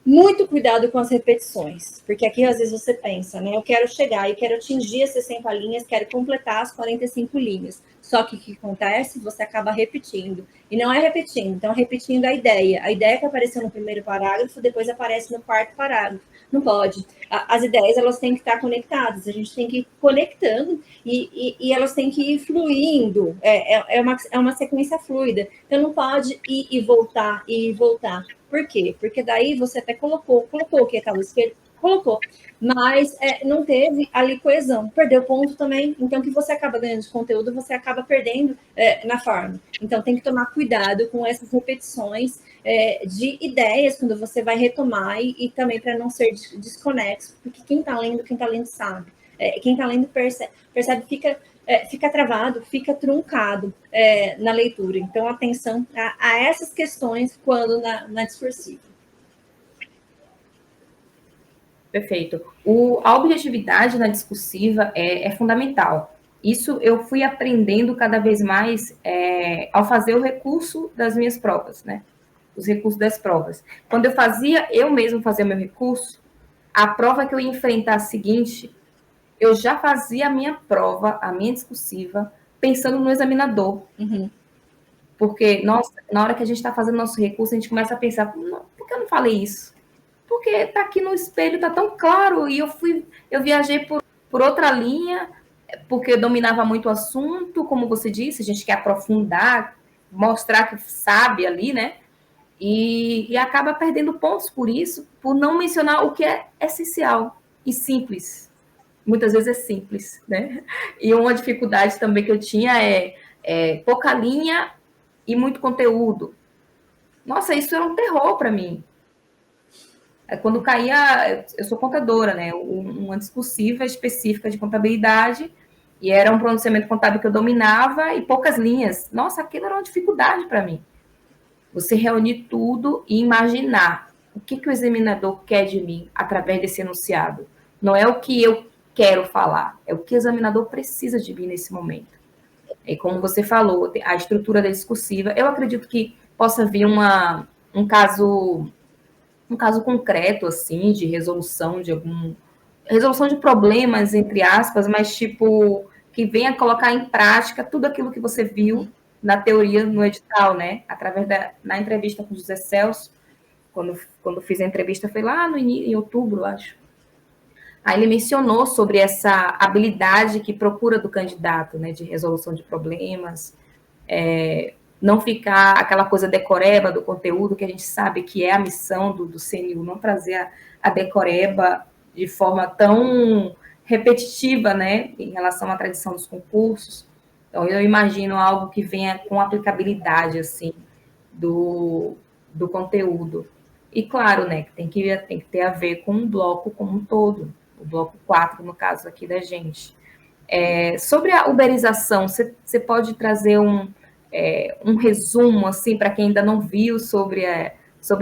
Muito cuidado com as repetições, porque aqui às vezes você pensa, né? Eu quero chegar, eu quero atingir as 60 linhas, quero completar as 45 linhas. Só que o que acontece? Você acaba repetindo. E não é repetindo, então repetindo a ideia. A ideia que apareceu no primeiro parágrafo, depois aparece no quarto parágrafo. Não pode. As ideias, elas têm que estar conectadas, a gente tem que ir conectando e elas têm que ir fluindo. É uma sequência fluida. Então não pode ir e voltar, ir e voltar. Por quê? Porque daí você até colocou o que estava esquerdo, colocou, mas não teve ali coesão, perdeu ponto também. Então, o que você acaba ganhando de conteúdo, você acaba perdendo na forma. Então, tem que tomar cuidado com essas repetições de ideias quando você vai retomar e também para não ser desconexo, porque quem está lendo sabe. Quem está lendo percebe, fica travado, fica truncado na leitura. Então, atenção a essas questões quando na discursiva. Perfeito. A objetividade na discursiva é fundamental. Isso eu fui aprendendo cada vez mais ao fazer o recurso das minhas provas, né? Os recursos das provas. Quando eu mesmo fazia meu recurso, a prova que eu ia enfrentar a seguinte, eu já fazia a minha prova, a minha discursiva, pensando no examinador. Uhum. Porque, nossa, na hora que a gente está fazendo nosso recurso, a gente começa a pensar, por que eu não falei isso? Porque está aqui no espelho, está tão claro, e eu viajei por outra linha, porque eu dominava muito o assunto, como você disse, a gente quer aprofundar, mostrar que sabe ali, né? E acaba perdendo pontos por isso, por não mencionar o que é essencial e simples. Muitas vezes é simples, né? E uma dificuldade também que eu tinha é pouca linha e muito conteúdo. Nossa, isso era um terror para mim. Quando caía, eu sou contadora, né? Uma discursiva específica de contabilidade, e era um pronunciamento contábil que eu dominava e poucas linhas. Nossa, aquilo era uma dificuldade para mim. Você reunir tudo e imaginar o que o examinador quer de mim através desse enunciado. Não é o que eu quero falar, é o que o examinador precisa de mim nesse momento. E como você falou, a estrutura da discursiva, eu acredito que possa vir um caso concreto, assim, de resolução de problemas, entre aspas, mas tipo, que venha colocar em prática tudo aquilo que você viu na teoria no edital, né? Através na entrevista com o José Celso, quando fiz a entrevista, foi lá em outubro, acho. Aí ele mencionou sobre essa habilidade que procura do candidato, né, de resolução de problemas, não ficar aquela coisa decoreba do conteúdo, que a gente sabe que é a missão do CNU, não trazer a decoreba de forma tão repetitiva, né, em relação à tradição dos concursos. Então, eu imagino algo que venha com aplicabilidade, assim, do conteúdo. E, claro, né, que tem que ter a ver com o bloco como um todo, o bloco 4, no caso aqui da gente. Sobre a uberização, você pode trazer um resumo, assim, para quem ainda não viu sobre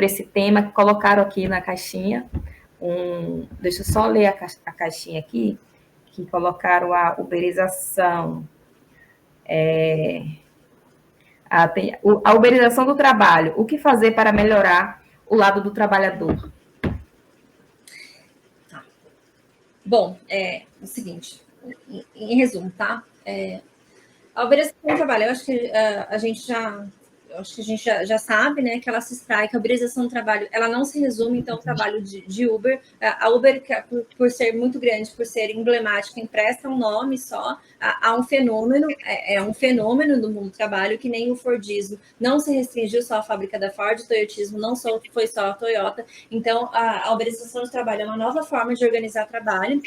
esse tema, que colocaram aqui na caixinha. Deixa eu só ler a caixinha aqui, que colocaram a uberização. A uberização do trabalho. O que fazer para melhorar o lado do trabalhador? Bom, o seguinte, em resumo, tá? A uberização do trabalho, eu acho que a gente já acho que a gente já sabe, né, que ela se extrai, que a uberização do trabalho, ela não se resume, então, ao trabalho de Uber. A Uber, por ser muito grande, por ser emblemática, empresta um nome só a um fenômeno, é um fenômeno do mundo do trabalho, que nem o Fordismo não se restringiu só à fábrica da Ford, o Toyotismo não foi só a Toyota. Então, a uberização do trabalho é uma nova forma de organizar trabalho,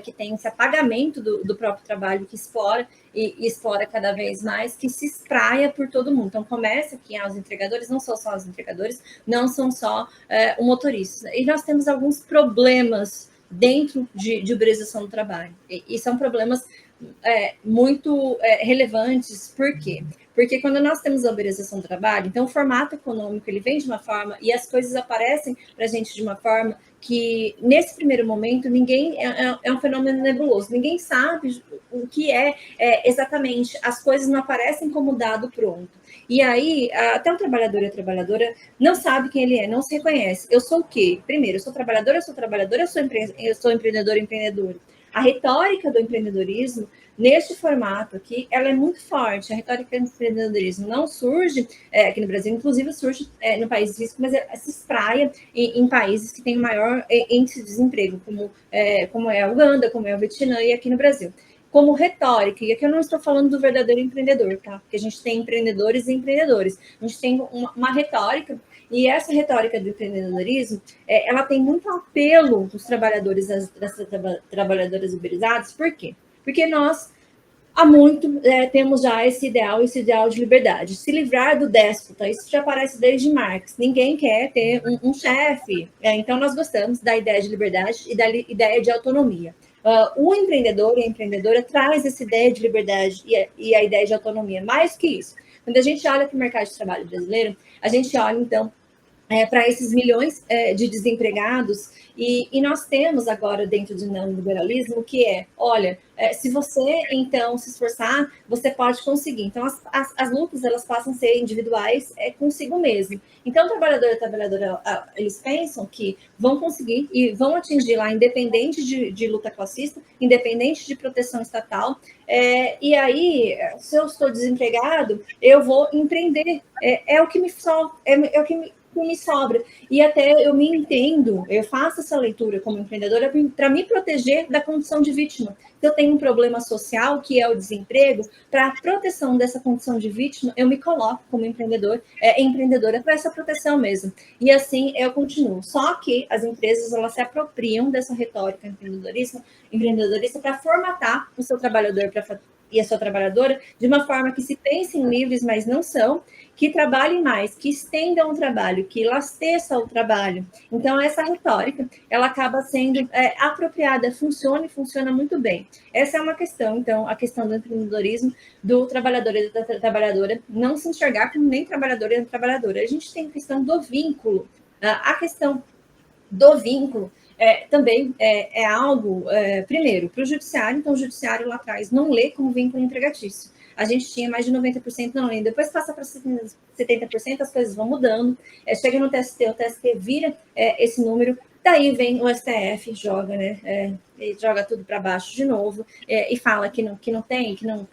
que tem esse apagamento do próprio trabalho, que explora e explora cada vez mais, que se espraia por todo mundo. Então, começa que os entregadores não são só os entregadores, não são só o motorista. E nós temos alguns problemas dentro de uberização do trabalho. E são problemas muito relevantes. Por quê? Porque quando nós temos a uberização do trabalho, então o formato econômico ele vem de uma forma e as coisas aparecem para a gente de uma forma que, nesse primeiro momento, ninguém é um fenômeno nebuloso, ninguém sabe o que exatamente, as coisas não aparecem como dado pronto. E aí, até o trabalhador e a trabalhadora não sabe quem ele é, não se reconhece. Eu sou o quê? Primeiro, eu sou trabalhadora, eu sou empreendedor, empreendedora. A retórica do empreendedorismo, neste formato aqui, ela é muito forte. A retórica do empreendedorismo não surge aqui no Brasil, inclusive surge no país risco, mas se espraia em países que têm maior índice de desemprego, como é a Uganda, como é o Vietnã e aqui no Brasil. Como retórica, e aqui eu não estou falando do verdadeiro empreendedor, tá? Porque a gente tem empreendedores e empreendedores. A gente tem uma retórica, e essa retórica do empreendedorismo, ela tem muito apelo dos trabalhadores, das trabalhadoras uberizadas. Por quê? Porque nós, há muito, temos já esse ideal de liberdade. Se livrar do déspota, isso já aparece desde Marx. Ninguém quer ter um chefe. Então, nós gostamos da ideia de liberdade e da ideia de autonomia. O empreendedor e a empreendedora traz essa ideia de liberdade e a ideia de autonomia. Mais que isso, quando a gente olha para o mercado de trabalho brasileiro, a gente olha, então, para esses milhões de desempregados, e nós temos agora dentro do neoliberalismo que olha, se você então se esforçar, você pode conseguir. Então as lutas elas passam a ser individuais consigo mesmo. Então o trabalhador e a trabalhadora eles pensam que vão conseguir e vão atingir lá, independente de luta classista, independente de proteção estatal. E aí, se eu estou desempregado, eu vou empreender. É o que me sobra. E até eu me entendo, eu faço essa leitura como empreendedora para me proteger da condição de vítima. Se eu tenho um problema social, que é o desemprego, para a proteção dessa condição de vítima, eu me coloco como empreendedora para essa proteção mesmo. E assim eu continuo. Só que as empresas elas se apropriam dessa retórica empreendedorista para formatar o seu trabalhador e a sua trabalhadora de uma forma que se pensem livres, mas não são, que trabalhem mais, que estendam o trabalho, que lasteçam o trabalho. Então, essa retórica, ela acaba sendo apropriada, funciona muito bem. Essa é uma questão, então, a questão do empreendedorismo, do trabalhador e da trabalhadora, não se enxergar como nem trabalhador e trabalhadora. A gente tem a questão do vínculo. A questão do vínculo também é algo, primeiro, para o judiciário. Então, o judiciário lá atrás não lê como vínculo empregatício. A gente tinha mais de 90% não lê. Depois passa para 70%, as coisas vão mudando. Chega no TST, o TST vira esse número. Daí vem o STF, joga, né? Joga tudo para baixo de novo e fala que não tem, que não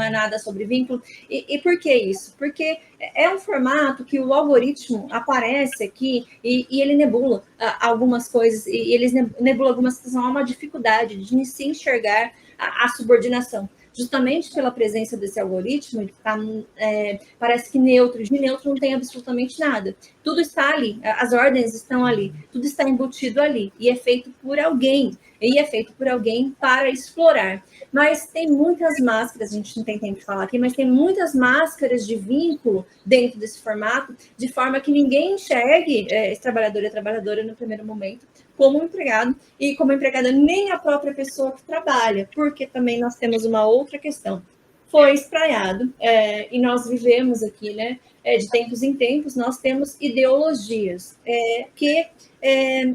é nada sobre vínculo. E por que isso? Porque é um formato que o algoritmo aparece aqui e ele nebula algumas coisas, e ele nebula algumas coisas, há uma dificuldade de se enxergar a subordinação. Justamente pela presença desse algoritmo, parece que de neutro não tem absolutamente nada. Tudo está ali, as ordens estão ali, tudo está embutido ali, e é feito por alguém, para explorar. Mas tem muitas máscaras, a gente não tem tempo de falar aqui, mas tem muitas máscaras de vínculo dentro desse formato, de forma que ninguém enxergue esse trabalhador e a trabalhadora no primeiro momento como empregado e como empregada, nem a própria pessoa que trabalha, porque também nós temos uma outra questão. Foi espraiado, e nós vivemos aqui, né, de tempos em tempos, nós temos ideologias que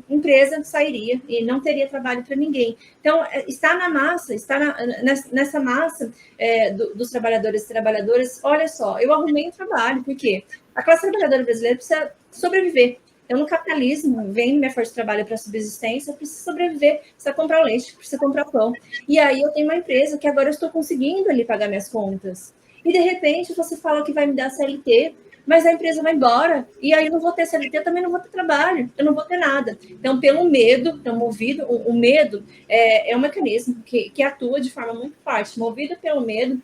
empresa sairia e não teria trabalho para ninguém. Então, está na massa, nessa massa dos trabalhadores e trabalhadoras. Olha só, eu arrumei um trabalho, porque a classe trabalhadora brasileira precisa sobreviver. Então, no capitalismo, vem minha força de trabalho para subsistência, precisa sobreviver, precisa comprar leite, precisa comprar pão. E aí eu tenho uma empresa que agora eu estou conseguindo ali pagar minhas contas. E, de repente, você fala que vai me dar CLT, mas a empresa vai embora, e aí eu não vou ter CLT, eu também não vou ter trabalho, eu não vou ter nada. Então, pelo medo, então, movido, o medo é um mecanismo que atua de forma muito forte, movido pelo medo,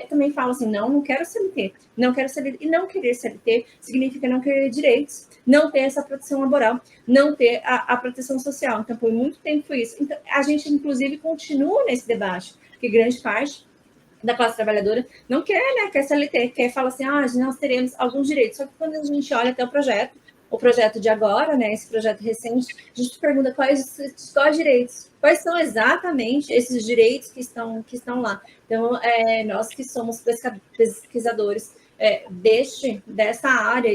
também fala assim, não quero CLT, não quero CLT, e não querer CLT significa não querer direitos, não ter essa proteção laboral, não ter a proteção social. Então, por muito tempo foi isso. Então, a gente, inclusive, continua nesse debate, porque grande parte da classe trabalhadora não quer, né, quer CLT, quer falar assim, nós teremos alguns direitos. Só que quando a gente olha até o projeto de agora, né, esse projeto recente, a gente pergunta quais direitos, quais são exatamente esses direitos que estão lá. Então, nós que somos pesquisadores dessa área,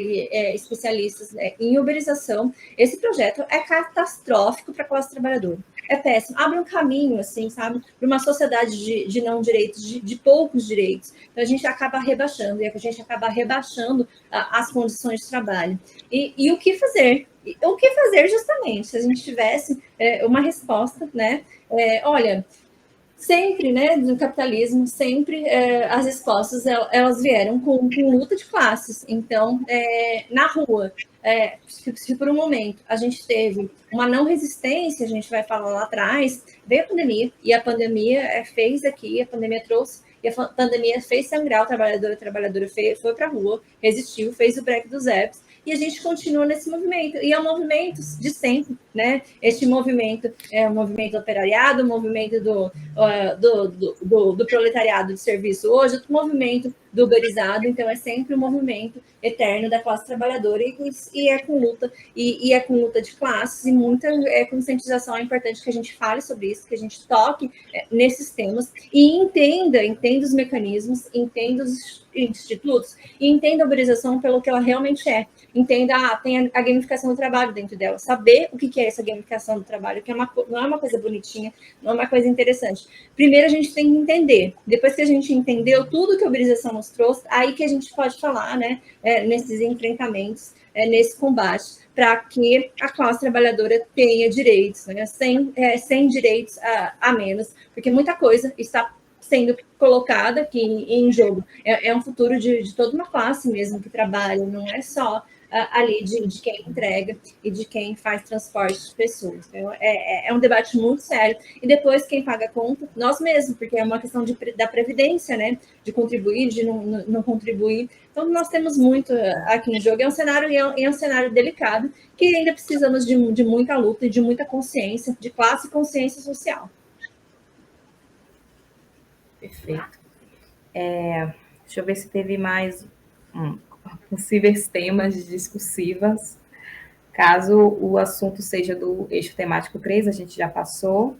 especialistas em uberização, esse projeto é catastrófico para a classe trabalhadora. É péssimo. Abre um caminho, assim, sabe, para uma sociedade de não direitos, de poucos direitos. Então, a gente acaba rebaixando, e a gente acaba rebaixando as condições de trabalho. E o que fazer? O que fazer, justamente, se a gente tivesse uma resposta, né? Olha, sempre, né, no capitalismo, sempre as respostas elas vieram com luta de classes. Então, na rua, se por um momento a gente teve uma não resistência, a gente vai falar lá atrás, veio a pandemia, e a pandemia fez aqui, a pandemia trouxe, e a pandemia fez sangrar o trabalhador, a trabalhadora foi para a rua, resistiu, fez o break dos apps, e a gente continua nesse movimento, e é um movimento de sempre, né? Este movimento é o movimento operariado, o movimento do proletariado de serviço hoje, o movimento do uberizado, então é sempre um movimento eterno da classe trabalhadora e é com luta, e é com luta de classes, e muita conscientização. É importante que a gente fale sobre isso, que a gente toque nesses temas e entenda os mecanismos, entenda os institutos e entenda a uberização pelo que ela realmente é. Entenda, tem a gamificação do trabalho dentro dela, saber o que é essa gamificação do trabalho, que não é uma coisa bonitinha, não é uma coisa interessante. Primeiro a gente tem que entender, depois que a gente entendeu tudo que a uberização nos trouxe, aí que a gente pode falar, né, nesses enfrentamentos, nesse combate, para que a classe trabalhadora tenha direitos, né, sem direitos a menos, porque muita coisa está sendo colocada aqui em jogo. É um futuro de toda uma classe mesmo que trabalha, não é só ali de quem entrega e de quem faz transporte de pessoas. Então, é um debate muito sério. E depois, quem paga a conta? Nós mesmos, porque é uma questão da previdência, né? De contribuir, de não contribuir. Então, nós temos muito aqui em jogo. É um cenário delicado, que ainda precisamos de muita luta e de muita consciência, de classe e consciência social. Perfeito. Deixa eu ver se teve mais possíveis temas discussivas. Caso o assunto seja do eixo temático 3, a gente já passou.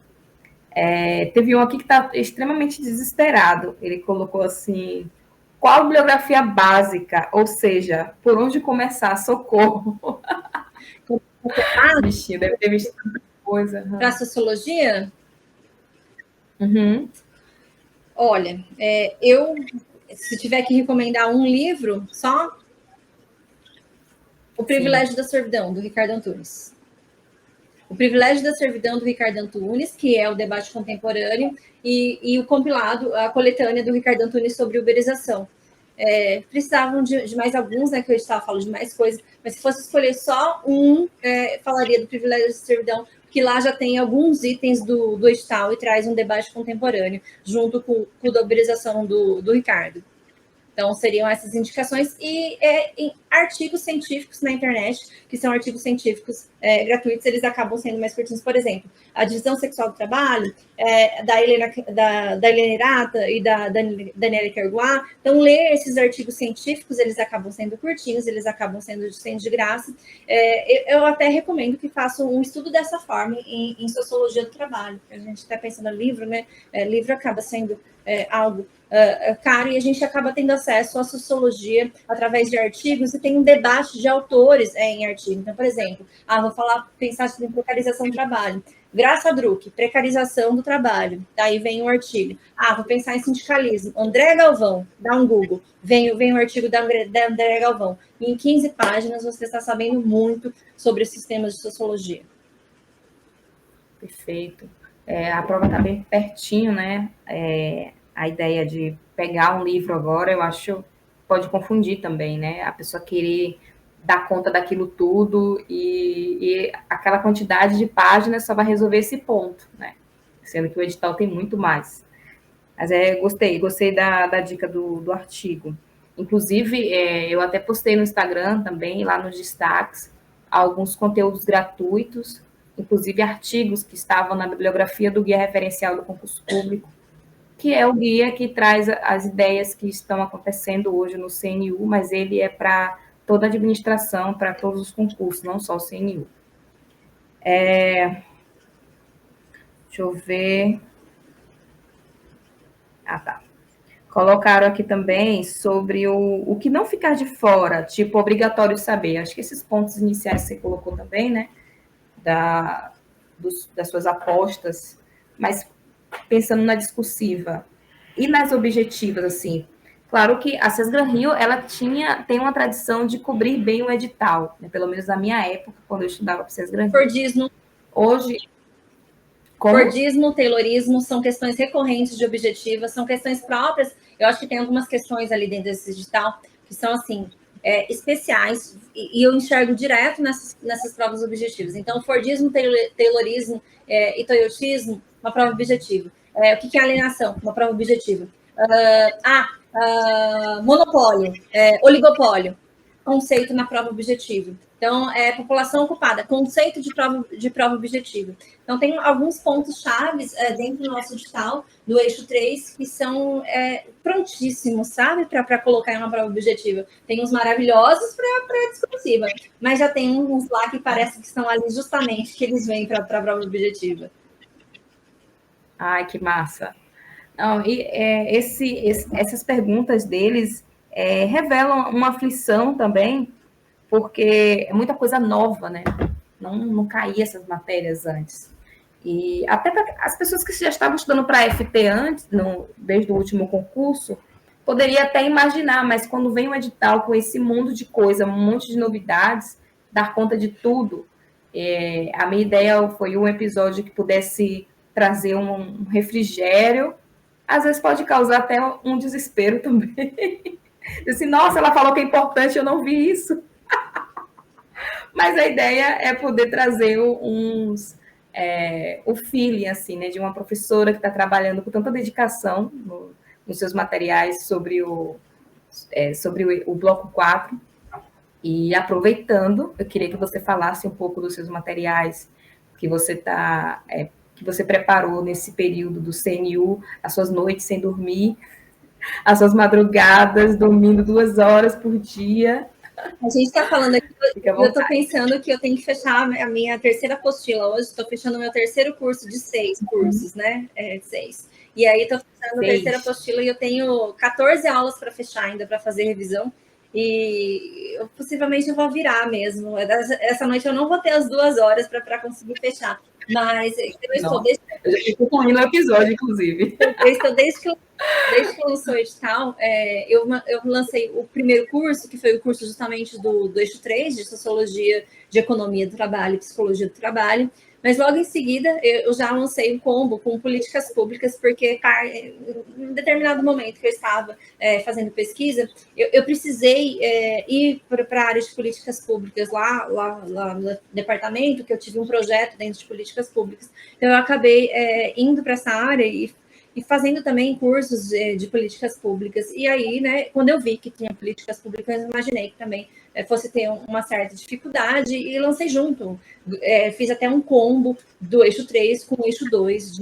Teve um aqui que está extremamente desesperado. Ele colocou assim: qual bibliografia básica? Ou seja, por onde começar? Socorro. Bichinho, deve ter visto tanta coisa. Para a sociologia? Uhum. Olha, eu, se tiver que recomendar um livro, só O Privilégio da Servidão, do Ricardo Antunes. O Privilégio da Servidão, do Ricardo Antunes, que é o debate contemporâneo, e o compilado, a coletânea do Ricardo Antunes sobre uberização. Precisavam de mais alguns, né, que eu estava falando de mais coisas, mas se fosse escolher só um, falaria do Privilégio da Servidão, que lá já tem alguns itens do edital e traz um debate contemporâneo, junto com o da uberização do Ricardo. Então, seriam essas indicações e em artigos científicos na internet, que são artigos científicos gratuitos, eles acabam sendo mais curtinhos. Por exemplo, a divisão sexual do trabalho, da Helena Irata e da Daniela Kerguá. Então, ler esses artigos científicos, eles acabam sendo curtinhos, eles acabam sendo de graça. Eu até recomendo que façam um estudo dessa forma em sociologia do trabalho. A gente está pensando no livro, né? Livro acaba sendo algo caro, e a gente acaba tendo acesso à sociologia através de artigos, e tem um debate de autores em artigo. Então, por exemplo, vou pensar em precarização do trabalho. Graça Druck, precarização do trabalho. Daí vem um artigo. Vou pensar em sindicalismo. André Galvão, dá um Google. Vem o artigo da André Galvão. E em 15 páginas você está sabendo muito sobre esses temas de sociologia. Perfeito. A prova está bem pertinho, né? A ideia de pegar um livro agora, eu acho pode confundir também, né? A pessoa querer dar conta daquilo tudo e aquela quantidade de páginas só vai resolver esse ponto, né? Sendo que o edital tem muito mais. Mas gostei da dica do artigo. Inclusive, eu até postei no Instagram também, lá nos destaques, alguns conteúdos gratuitos, inclusive artigos que estavam na bibliografia do Guia Referencial do Concurso Público, que é o guia que traz as ideias que estão acontecendo hoje no CNU, mas ele é para toda a administração, para todos os concursos, não só o CNU. Deixa eu ver. Ah, tá. Colocaram aqui também sobre o que não ficar de fora, tipo, obrigatório saber. Acho que esses pontos iniciais que você colocou também, né? Das suas apostas, mas pensando na discursiva e nas objetivas, assim. Claro que a Sesgran Rio, ela tem uma tradição de cobrir bem o edital, né? Pelo menos na minha época, quando eu estudava para Sesgran Rio. Fordismo. Hoje... Fordismo, Taylorismo são questões recorrentes de objetivas, são questões próprias. Eu acho que tem algumas questões ali dentro desse edital que são, assim, especiais, e eu enxergo direto nessas provas objetivas. Então, Fordismo, Taylorismo e Toyotismo, uma prova objetiva. O que é alienação? Uma prova objetiva. Monopólio, oligopólio, conceito na prova objetiva. Então, população ocupada, conceito de prova objetiva. Então, tem alguns pontos chaves dentro do nosso edital, do eixo 3, que são prontíssimos, sabe? Para colocar em uma prova objetiva. Tem uns maravilhosos para discursiva, mas já tem uns lá que parece que estão ali justamente que eles vêm para a prova objetiva. Ai, que massa! Não, e essas perguntas deles revelam uma aflição também, porque é muita coisa nova, né? Não caía essas matérias antes. E até para as pessoas que já estavam estudando para FT antes, desde o último concurso, poderia até imaginar, mas quando vem um edital com esse mundo de coisa, um monte de novidades, dar conta de tudo, a minha ideia foi um episódio que pudesse trazer um refrigério, às vezes pode causar até um desespero também. Assim, nossa, ela falou que é importante, eu não vi isso. Mas a ideia é poder trazer o feeling, assim, né, de uma professora que está trabalhando com tanta dedicação nos seus materiais sobre o bloco 4. E aproveitando, eu queria que você falasse um pouco dos seus materiais que você que você preparou nesse período do CNU, as suas noites sem dormir, as suas madrugadas, dormindo 2 horas por dia. A gente está falando aqui, eu estou pensando que eu tenho que fechar a minha terceira apostila hoje, estou fechando o meu terceiro curso de 6 cursos, né? 6. E aí estou fechando a terceira apostila e eu tenho 14 aulas para fechar ainda, para fazer revisão. E possivelmente eu vou virar mesmo. Essa noite eu não vou ter as 2 horas para conseguir fechar. Mas eu estou desde... Eu já estou concluindo o episódio, inclusive. Eu estou desde que eu lançou o edital, eu lancei o primeiro curso, que foi o curso justamente do eixo 3, de Sociologia de Economia do Trabalho e Psicologia do Trabalho, mas logo em seguida eu já lancei um combo com políticas públicas, porque em um determinado momento que eu estava fazendo pesquisa, eu precisei ir para a área de políticas públicas lá no departamento, que eu tive um projeto dentro de políticas públicas, então eu acabei indo para essa área e fazendo também cursos de políticas públicas. E aí, né, quando eu vi que tinha políticas públicas, eu imaginei que também fosse ter uma certa dificuldade e lancei junto. Fiz até um combo do eixo 3 com o eixo 2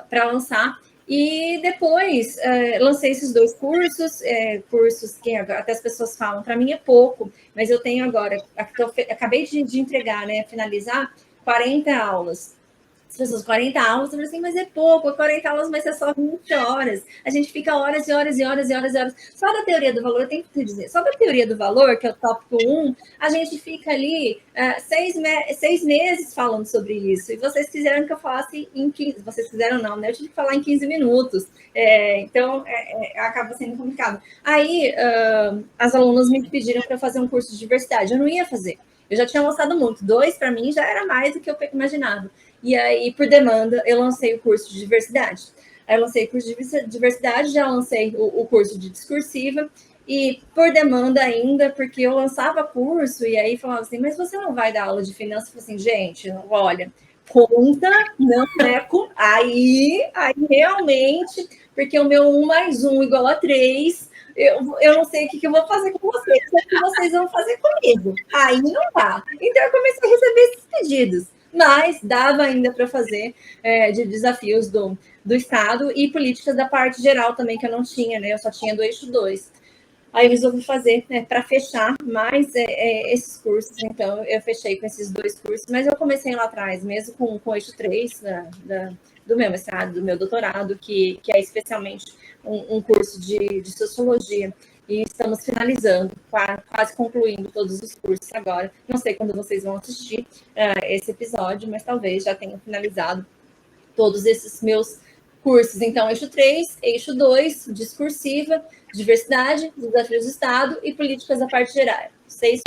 para lançar. E depois lancei esses 2 cursos, cursos que até as pessoas falam, para mim é pouco, mas eu tenho agora, acabei de entregar, né, finalizar 40 aulas. As pessoas, 40 aulas, eu falei assim, mas é pouco, 40 aulas, mas é só 20 horas. A gente fica horas e horas e horas e horas e horas. Só da teoria do valor, eu tenho que te dizer, só da teoria do valor, que é o tópico 1, a gente fica ali 6 meses falando sobre isso. E vocês quiseram que eu falasse em 15, vocês quiseram não, né? Eu tive que falar em 15 minutos. Então, acaba sendo complicado. Aí, as alunas me pediram para fazer um curso de diversidade. Eu não ia fazer. Eu já tinha lançado muito. 2, para mim, já era mais do que eu imaginava. E aí, por demanda, eu lancei o curso de diversidade. Aí eu lancei curso de diversidade, já lancei o curso de discursiva, e por demanda ainda, porque eu lançava curso, e aí falava assim, mas você não vai dar aula de finanças? Eu falei assim, gente, olha, conta não é com... Aí realmente, porque o meu 1 mais 1 igual a 3, eu não sei o que eu vou fazer com vocês, o que vocês vão fazer comigo. Aí não dá. Então eu comecei a receber esses pedidos, mas dava ainda para fazer de desafios do Estado e políticas da parte geral também, que eu não tinha, né? Eu só tinha do eixo 2. Aí eu resolvi fazer, para fechar mais esses cursos. Então, eu fechei com esses 2 cursos, mas eu comecei lá atrás, mesmo com o eixo 3 do meu mestrado, do meu doutorado, que é especialmente um curso de sociologia. E estamos finalizando, quase concluindo todos os cursos agora. Não sei quando vocês vão assistir esse episódio, mas talvez já tenham finalizado todos esses meus cursos. Então, eixo 3, eixo 2, discursiva, diversidade, desafios do Estado e políticas da parte geral. 6